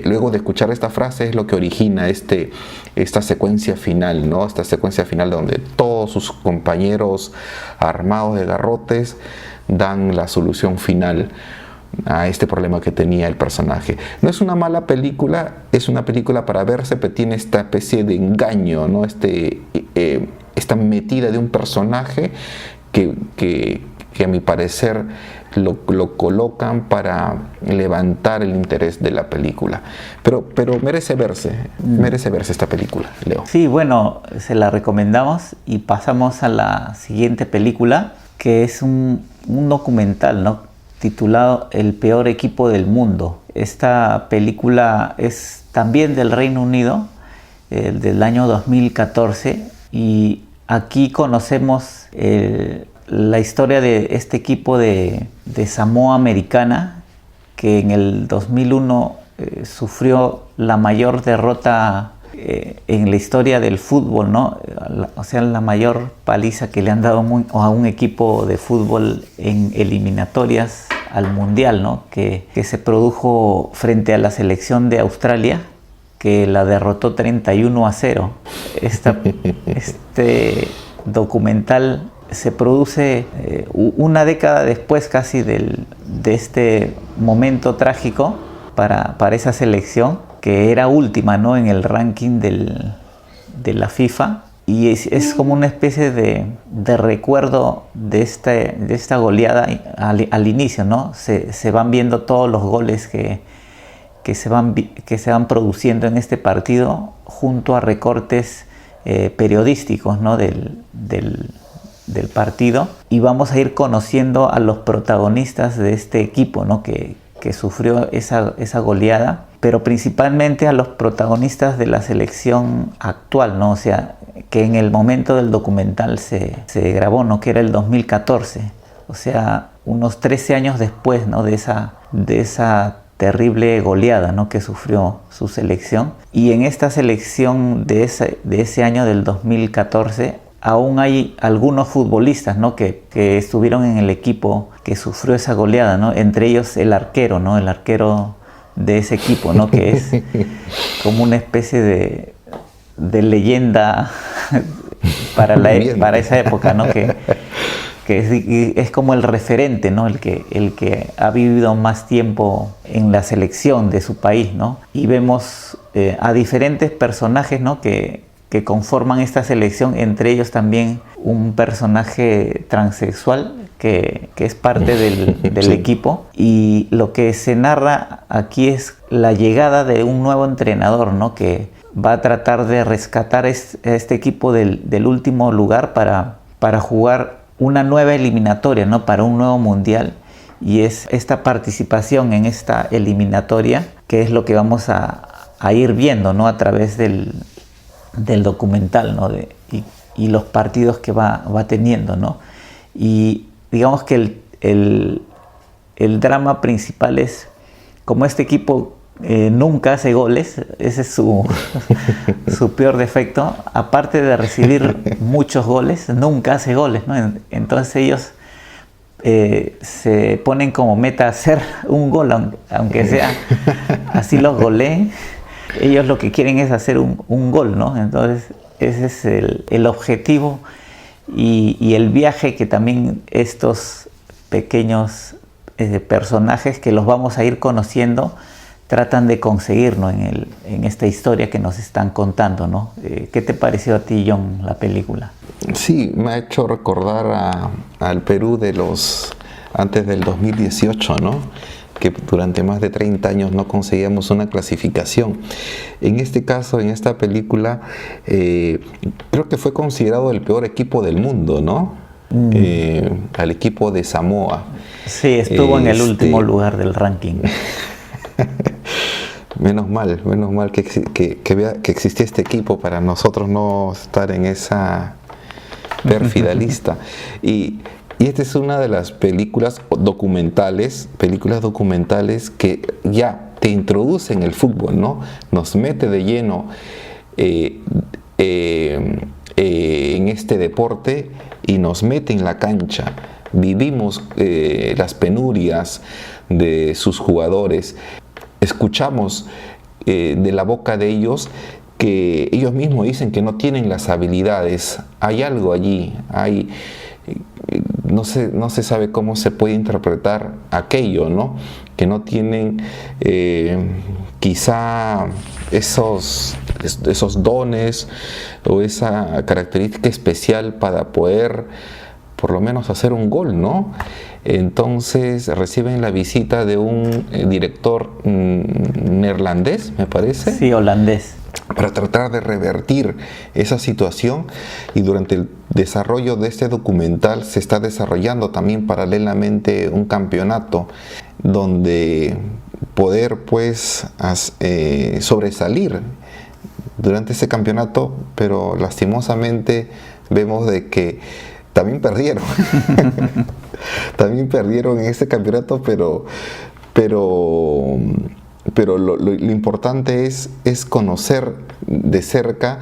luego de escuchar esta frase es lo que origina esta secuencia final, ¿no? Esta secuencia final donde todos sus compañeros armados de garrotes dan la solución final a este problema que tenía el personaje. No es una mala película, es una película para verse, pero tiene esta especie de engaño, ¿no? Esta metida de un personaje que a mi parecer lo colocan para levantar el interés de la película. Pero merece verse esta película, Leo. Sí, bueno, se la recomendamos y pasamos a la siguiente película, que es un documental, ¿no?, titulado El peor equipo del mundo. Esta película es también del Reino Unido, del año 2014, y aquí conocemos la historia de este equipo de Samoa Americana, que en el 2001 sufrió la mayor derrota en la historia del fútbol, ¿no? O sea, la mayor paliza que le han dado a un equipo de fútbol en eliminatorias al Mundial, ¿no? Que se produjo frente a la selección de Australia, que la derrotó 31-0. Este documental se produce una década después casi de este momento trágico para esa selección, que era última, ¿no?, en el ranking de la FIFA, y es como una especie de recuerdo de esta goleada al inicio, ¿no? Se van viendo todos los goles que se van produciendo en este partido, junto a recortes periodísticos, ¿no?, del partido, y vamos a ir conociendo a los protagonistas de este equipo, ¿no?, que sufrió esa goleada, pero principalmente a los protagonistas de la selección actual, ¿no? O sea, que en el momento del documental se grabó, ¿no?, que era el 2014, o sea, unos 13 años después, ¿no?, de esa terrible goleada, ¿no?, que sufrió su selección. Y en esta selección de ese año del 2014 aún hay algunos futbolistas, ¿no?, que estuvieron en el equipo que sufrió esa goleada, ¿no? Entre ellos el arquero, ¿no?, el arquero de ese equipo, ¿no?, que es como una especie de leyenda para esa época, ¿no?, que es como el referente, ¿no?, el que ha vivido más tiempo en la selección de su país, ¿no? Y vemos a diferentes personajes, ¿no?, que conforman esta selección, entre ellos también un personaje transexual que es parte del Sí. equipo, y lo que se narra aquí es la llegada de un nuevo entrenador, ¿no?, que va a tratar de rescatar este equipo del último lugar para jugar una nueva eliminatoria, ¿no?, para un nuevo mundial, y es esta participación en esta eliminatoria que es lo que vamos a ir viendo, ¿no?, a través del documental, ¿no?, y los partidos que va teniendo, ¿no? Y digamos que el drama principal es como este equipo nunca hace goles, ese es su peor defecto. Aparte de recibir muchos goles, nunca hace goles, ¿no? Entonces ellos se ponen como meta hacer un gol, aunque sea así los goleen. Ellos lo que quieren es hacer un gol, ¿no? Entonces ese es el objetivo y el viaje que también estos pequeños personajes, que los vamos a ir conociendo, tratan de conseguir, ¿no?, en esta historia que nos están contando, ¿no? ¿Qué te pareció a ti, John, la película? Sí, me ha hecho recordar al Perú antes del 2018, ¿no?, que durante más de 30 años no conseguíamos una clasificación. En este caso, en esta película, creo que fue considerado el peor equipo del mundo, ¿no? Al equipo de Samoa. Sí, estuvo en el último lugar del ranking. Menos mal que existía este equipo para nosotros no estar en esa pérfida lista. Y esta es una de las películas documentales que ya te introducen el fútbol, ¿no? Nos mete de lleno en este deporte y nos mete en la cancha. Vivimos las penurias de sus jugadores. Escuchamos de la boca de ellos que ellos mismos dicen que no tienen las habilidades. Hay algo allí, no se sabe cómo se puede interpretar aquello, ¿no? Que no tienen quizá esos dones o esa característica especial para poder por lo menos hacer un gol, ¿no? Entonces reciben la visita de un director neerlandés, me parece. Sí, holandés. Para tratar de revertir esa situación, y durante el desarrollo de este documental se está desarrollando también paralelamente un campeonato donde poder pues sobresalir durante ese campeonato, pero lastimosamente vemos de que también perdieron. También perdieron en ese campeonato, pero lo importante es conocer de cerca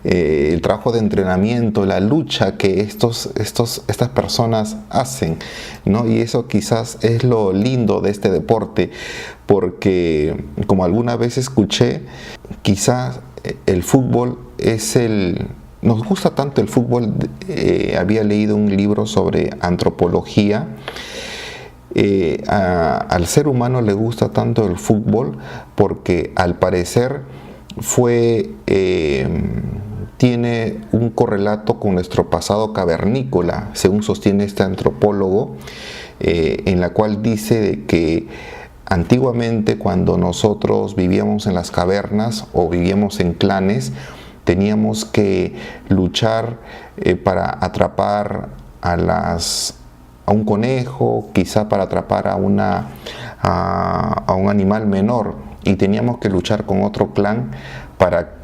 el trabajo de entrenamiento, la lucha que estas personas hacen, ¿no? Y eso quizás es lo lindo de este deporte, porque como alguna vez escuché, quizás el fútbol nos gusta tanto el fútbol. Había leído un libro sobre antropología. Al ser humano le gusta tanto el fútbol porque al parecer tiene un correlato con nuestro pasado cavernícola, según sostiene este antropólogo, en la cual dice de que antiguamente, cuando nosotros vivíamos en las cavernas o vivíamos en clanes, teníamos que luchar para atrapar a un conejo, quizá para atrapar a un animal menor, y teníamos que luchar con otro clan para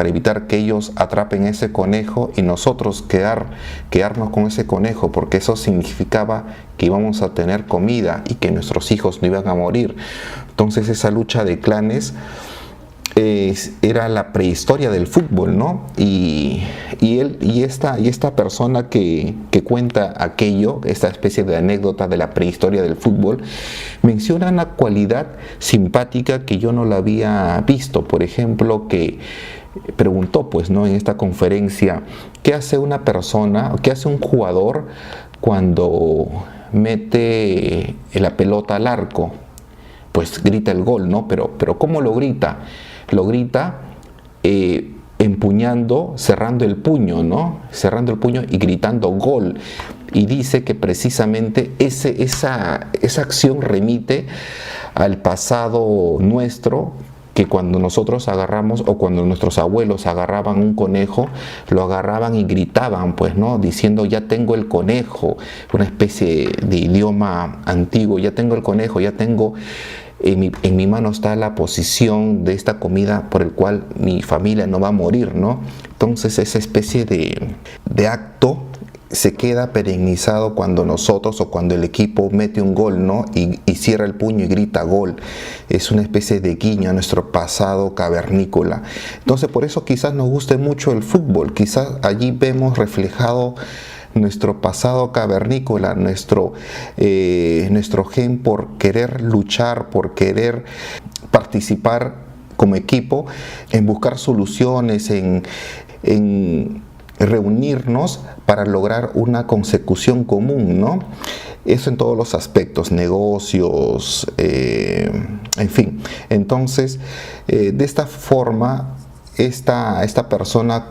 evitar que ellos atrapen ese conejo y nosotros quedarnos con ese conejo, porque eso significaba que íbamos a tener comida y que nuestros hijos no iban a morir. Entonces esa lucha de clanes era la prehistoria del fútbol, ¿no? Y esta persona que cuenta aquello, esta especie de anécdota de la prehistoria del fútbol, menciona una cualidad simpática que yo no la había visto. Por ejemplo, que preguntó, pues, ¿no?, en esta conferencia, ¿qué hace una persona, qué hace un jugador cuando mete la pelota al arco? Pues grita el gol, ¿no? Pero ¿cómo lo grita? Lo grita empuñando, cerrando el puño, ¿no? Cerrando el puño y gritando gol. Y dice que precisamente esa acción remite al pasado nuestro, que cuando nosotros agarramos, o cuando nuestros abuelos agarraban un conejo, lo agarraban y gritaban, pues, ¿no?, diciendo: ya tengo el conejo, una especie de idioma antiguo, ya tengo el conejo, ya tengo... En mi mano está la posición de esta comida por el cual mi familia no va a morir, ¿no? Entonces esa especie de acto se queda perennizado cuando nosotros o cuando el equipo mete un gol, ¿no? Y cierra el puño y grita gol. Es una especie de guiño a nuestro pasado cavernícola. Entonces por eso quizás nos guste mucho el fútbol. Quizás allí vemos reflejado nuestro pasado cavernícola, nuestro gen por querer luchar, por querer participar como equipo, en buscar soluciones, en reunirnos para lograr una consecución común, ¿no? Eso en todos los aspectos, negocios, en fin. Entonces, de esta forma, esta persona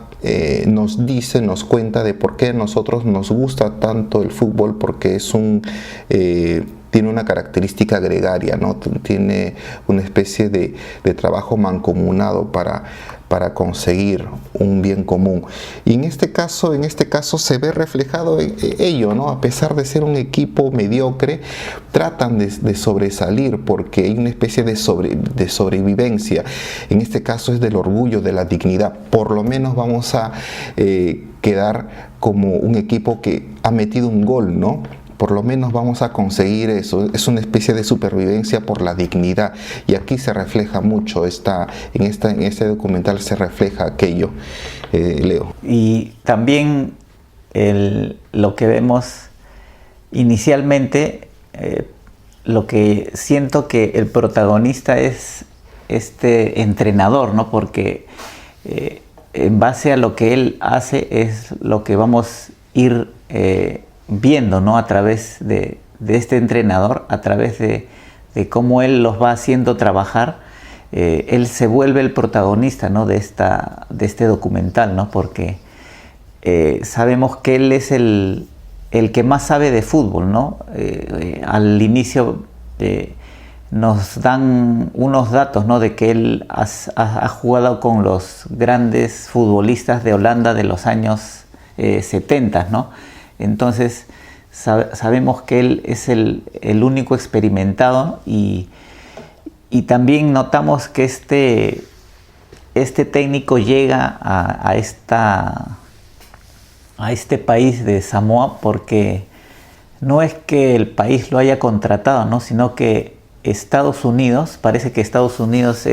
nos cuenta de por qué a nosotros nos gusta tanto el fútbol, porque tiene una característica gregaria, ¿no? Tiene una especie de trabajo mancomunado para conseguir un bien común. Y en este caso se ve reflejado ello, ¿no? A pesar de ser un equipo mediocre, tratan de sobresalir, porque hay una especie de sobrevivencia. En este caso es del orgullo, de la dignidad. Por lo menos vamos a quedar como un equipo que ha metido un gol, ¿no? Por lo menos vamos a conseguir eso. Es una especie de supervivencia por la dignidad, y aquí se refleja mucho en este documental se refleja aquello, Leo. Y también lo que vemos inicialmente, lo que siento que el protagonista es este entrenador, ¿no? Porque en base a lo que él hace es lo que vamos a ir viendo, ¿no? A través de este entrenador, a través de cómo él los va haciendo trabajar, él se vuelve el protagonista, ¿no?, de este documental, ¿no? Porque sabemos que él es el que más sabe de fútbol, ¿no? Al inicio nos dan unos datos, ¿no? De que él ha jugado con los grandes futbolistas de Holanda de los años 70, ¿no? Entonces sabemos que él es el único experimentado y también notamos que este técnico llega a este país de Samoa porque no es que el país lo haya contratado, ¿no? Sino que Estados Unidos, parece que Estados Unidos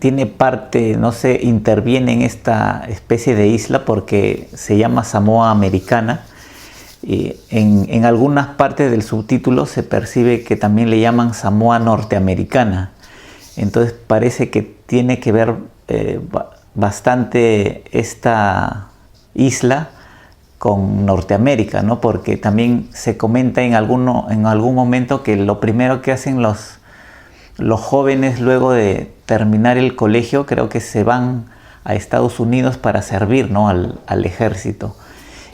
tiene parte, no sé, interviene en esta especie de isla porque se llama Samoa Americana. Y en algunas partes del subtítulo se percibe que también le llaman Samoa Norteamericana. Entonces parece que tiene que ver bastante esta isla con Norteamérica, ¿no? Porque también se comenta en algún momento que lo primero que hacen los jóvenes luego de terminar el colegio, creo que se van a Estados Unidos para servir, ¿no? al ejército.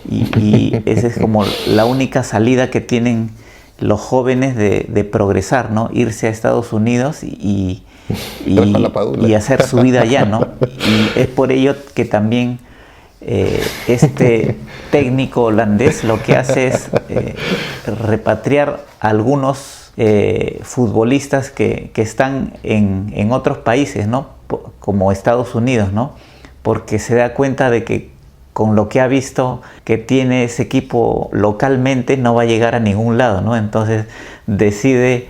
Y esa es como la única salida que tienen los jóvenes de progresar, ¿no? Irse a Estados Unidos y hacer su vida allá, ¿no? Y es por ello que también este técnico holandés lo que hace es repatriar a algunos futbolistas que están en otros países, ¿no? Como Estados Unidos, ¿no? Porque se da cuenta de que con lo que ha visto que tiene ese equipo localmente no va a llegar a ningún lado, ¿no? Entonces decide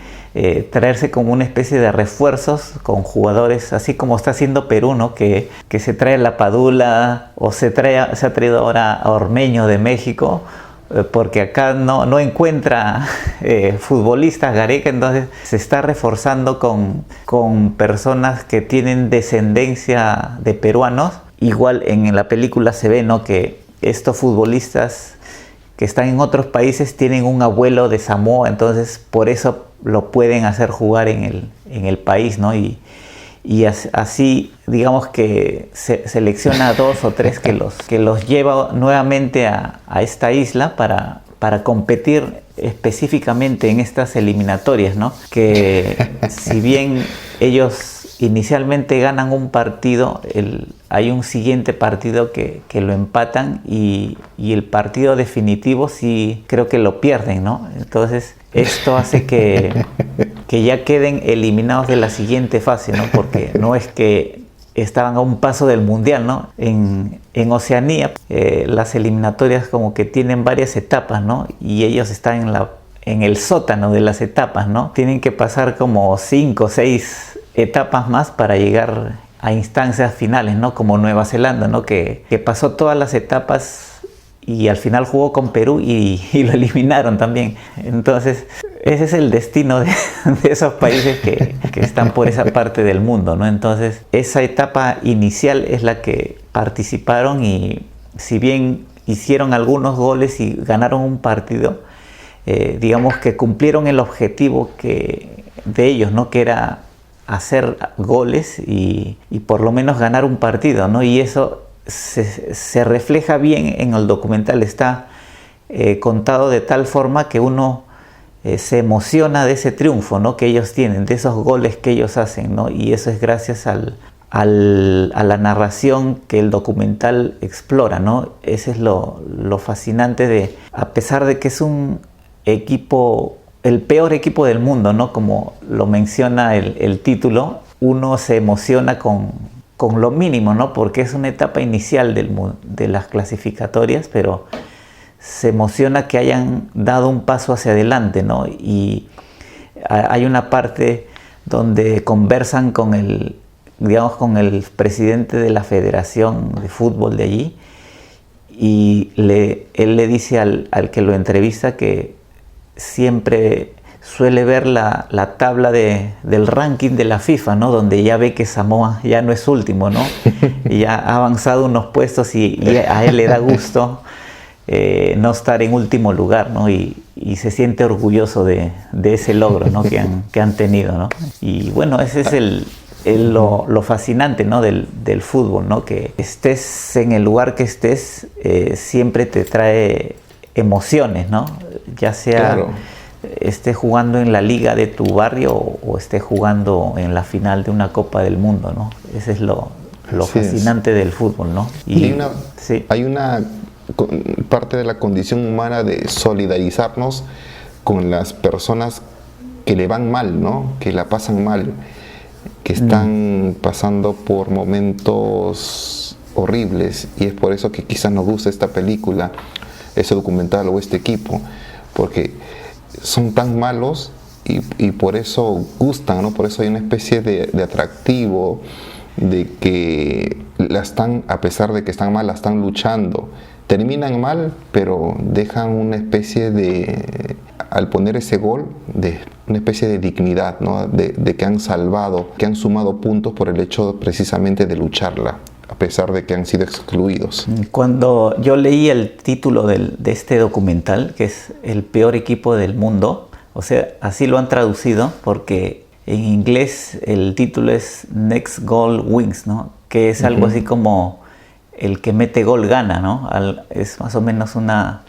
traerse como una especie de refuerzos con jugadores, así como está haciendo Perú, ¿no? Que se trae la Padula o se ha traído ahora a Ormeño de México, porque acá no encuentra futbolistas Gareca, entonces se está reforzando con personas que tienen descendencia de peruanos. Igual en la película se ve, ¿no? Que estos futbolistas que están en otros países tienen un abuelo de Samoa, entonces por eso lo pueden hacer jugar en el país, ¿no? Y así, digamos que se selecciona a 2 o 3 que los lleva nuevamente a esta isla para competir específicamente en estas eliminatorias, ¿no? Que si bien ellos inicialmente ganan un partido, hay un siguiente partido que lo empatan y el partido definitivo sí creo que lo pierden, ¿no? Entonces esto hace que ya queden eliminados de la siguiente fase, ¿no? Porque no es que estaban a un paso del mundial, ¿no? En Oceanía las eliminatorias como que tienen varias etapas, ¿no? Y ellos están en el sótano de las etapas, ¿no? Tienen que pasar como 5 o 6 etapas más para llegar a instancias finales, ¿no? Como Nueva Zelanda, ¿no? Que pasó todas las etapas y al final jugó con Perú y lo eliminaron también. Entonces ese es el destino de esos países que están por esa parte del mundo, ¿no? Entonces esa etapa inicial es la que participaron y si bien hicieron algunos goles y ganaron un partido, digamos que cumplieron el objetivo de ellos, ¿no? Que era hacer goles y por lo menos ganar un partido, ¿no? Y eso se refleja bien en el documental. Está contado de tal forma que uno se emociona de ese triunfo, ¿no? Que ellos tienen, de esos goles que ellos hacen, ¿no? Y eso es gracias a la narración que el documental explora, ¿no? Ese es lo fascinante a pesar de que es un equipo, el peor equipo del mundo, ¿no? Como lo menciona el título, uno se emociona con lo mínimo, ¿no? Porque es una etapa inicial de las clasificatorias, pero se emociona que hayan dado un paso hacia adelante, ¿no? Y hay una parte donde conversan con el presidente de la Federación de Fútbol de allí y él le dice al que lo entrevista que siempre suele ver la tabla del ranking de la FIFA, ¿no? Donde ya ve que Samoa ya no es último, ¿no? Y ya ha avanzado unos puestos y a él le da gusto no estar en último lugar, ¿no? Y se siente orgulloso de ese logro, ¿no? que han tenido, ¿no? Y bueno, ese es lo fascinante, ¿no? del fútbol, ¿no? Que estés en el lugar que estés, siempre te trae emociones, ¿no? Ya sea Claro. estés jugando en la liga de tu barrio o estés jugando en la final de una Copa del Mundo, ¿no? Ese es lo Así es. fascinante del fútbol, ¿no? Sí. Hay una parte de la condición humana de solidarizarnos con las personas que le van mal, ¿no? Que la pasan mal, que están pasando por momentos horribles, y es por eso que quizás nos gusta esta película, ese documental o este equipo, porque son tan malos y por eso gustan, ¿no? Por eso hay una especie de atractivo, de que a pesar de que están mal, la están luchando. Terminan mal, pero dejan una especie de, al poner ese gol, de una especie de dignidad, ¿no? De que han salvado, que han sumado puntos por el hecho precisamente de lucharla, a pesar de que han sido excluidos. Cuando yo leí el título de este documental, que es El peor equipo del mundo, o sea, así lo han traducido, porque en inglés el título es Next Goal Wins, ¿no? Que es algo así como el que mete gol gana, ¿no? Es más o menos una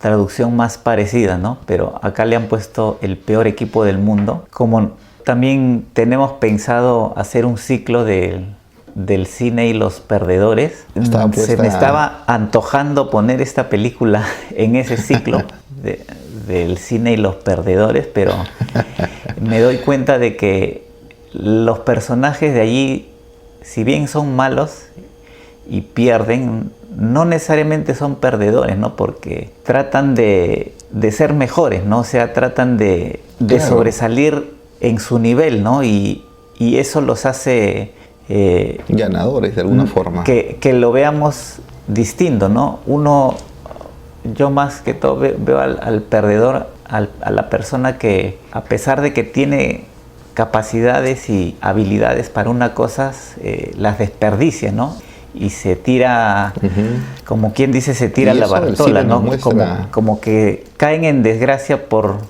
traducción más parecida, ¿no? Pero acá le han puesto el peor equipo del mundo. Como también tenemos pensado hacer un ciclo del cine y los perdedores, se me estaba antojando poner esta película en ese ciclo del cine y los perdedores, pero me doy cuenta de que los personajes de allí, si bien son malos y pierden, no necesariamente son perdedores, ¿no? Porque tratan de ser mejores, ¿no? O sea, tratan de Claro. sobresalir en su nivel, ¿no? Y eso los hace Ganadores de alguna forma. que lo veamos distinto, ¿no? Yo más que todo veo al perdedor, a la persona que, a pesar de que tiene capacidades y habilidades para una cosa, las desperdicia, ¿no? Y se tira, como quien dice, se tira Y la eso el bartola, cine ¿no? nos muestra. Como que caen en desgracia por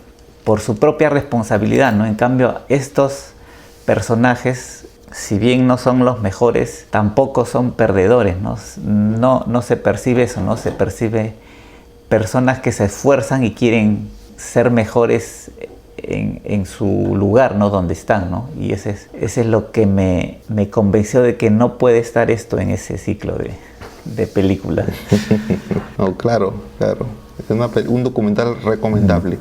su propia responsabilidad, ¿no? En cambio, estos personajes, si bien no son los mejores, tampoco son perdedores, ¿no? No se percibe eso, ¿no? Se percibe personas que se esfuerzan y quieren ser mejores en su lugar, ¿no? Donde están, ¿no? Y ese es lo que me convenció de que no puede estar esto en ese ciclo de películas. No, claro. Es un documental recomendable.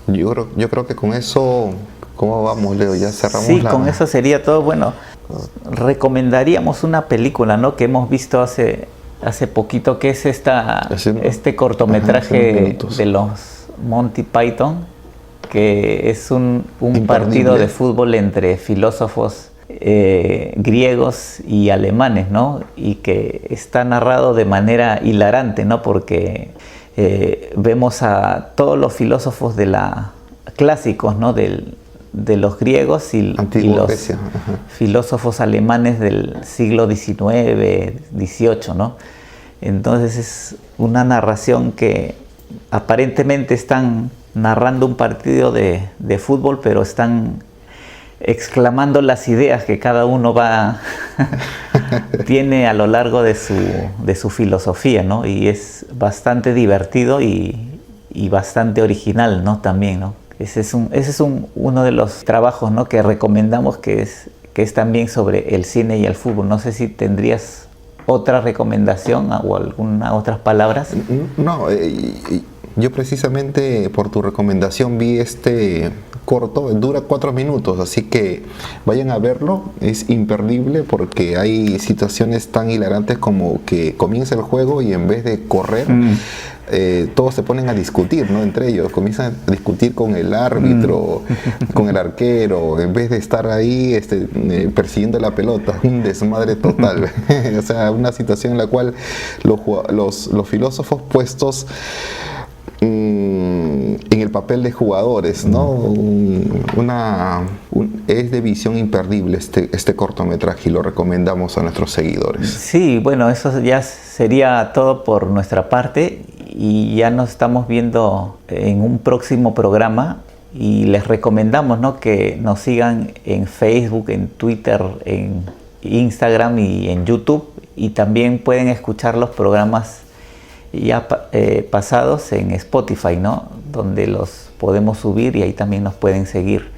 Yo creo que con eso, ¿cómo vamos, Leo? Ya cerramos Sí, con eso sería todo. Bueno, recomendaríamos una película, ¿no? Que hemos visto hace poquito, que es este cortometraje minutos. de los Monty Python, que es un Imperdible. partido de fútbol entre filósofos griegos y alemanes, ¿no? Y que está narrado de manera hilarante, ¿no? Porque vemos a todos los filósofos clásicos, ¿no? De los griegos y los Grecia. filósofos alemanes del siglo XIX, XVIII, ¿no? Entonces es una narración que aparentemente están narrando un partido de fútbol, pero están exclamando las ideas que cada uno tiene a lo largo de su filosofía, ¿no? Y es bastante divertido y bastante original, ¿no? También, ¿no? Ese es uno de los trabajos, ¿no? Que recomendamos, que es también sobre el cine y el fútbol. No sé si tendrías otra recomendación o algunas otras palabras. No, yo precisamente por tu recomendación vi este corto, dura 4 minutos, así que vayan a verlo, es imperdible porque hay situaciones tan hilarantes como que comienza el juego y en vez de correr, todos se ponen a discutir, ¿no? Entre ellos, comienzan a discutir con el árbitro, con el arquero, en vez de estar ahí persiguiendo la pelota, un desmadre total. O sea, una situación en la cual los filósofos puestos en el papel de jugadores, ¿no? Es de visión imperdible este cortometraje y lo recomendamos a nuestros seguidores. Sí, bueno, eso ya sería todo por nuestra parte y ya nos estamos viendo en un próximo programa Y les recomendamos, ¿no?, que nos sigan en Facebook, en Twitter, en Instagram y en YouTube. Y también pueden escuchar los programas ya pasados en Spotify, ¿no?, donde los podemos subir y ahí también nos pueden seguir.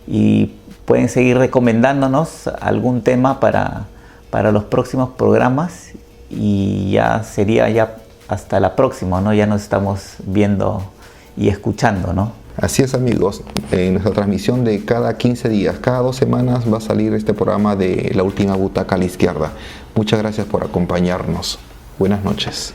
Y pueden seguir recomendándonos algún tema para los próximos programas. Y ya sería ya hasta la próxima, ¿no? Ya nos estamos viendo y escuchando, ¿no? Así es, amigos, en nuestra transmisión de cada 15 días, cada 2 semanas va a salir este programa de La Última Butaca a la Izquierda. Muchas gracias por acompañarnos. Buenas noches.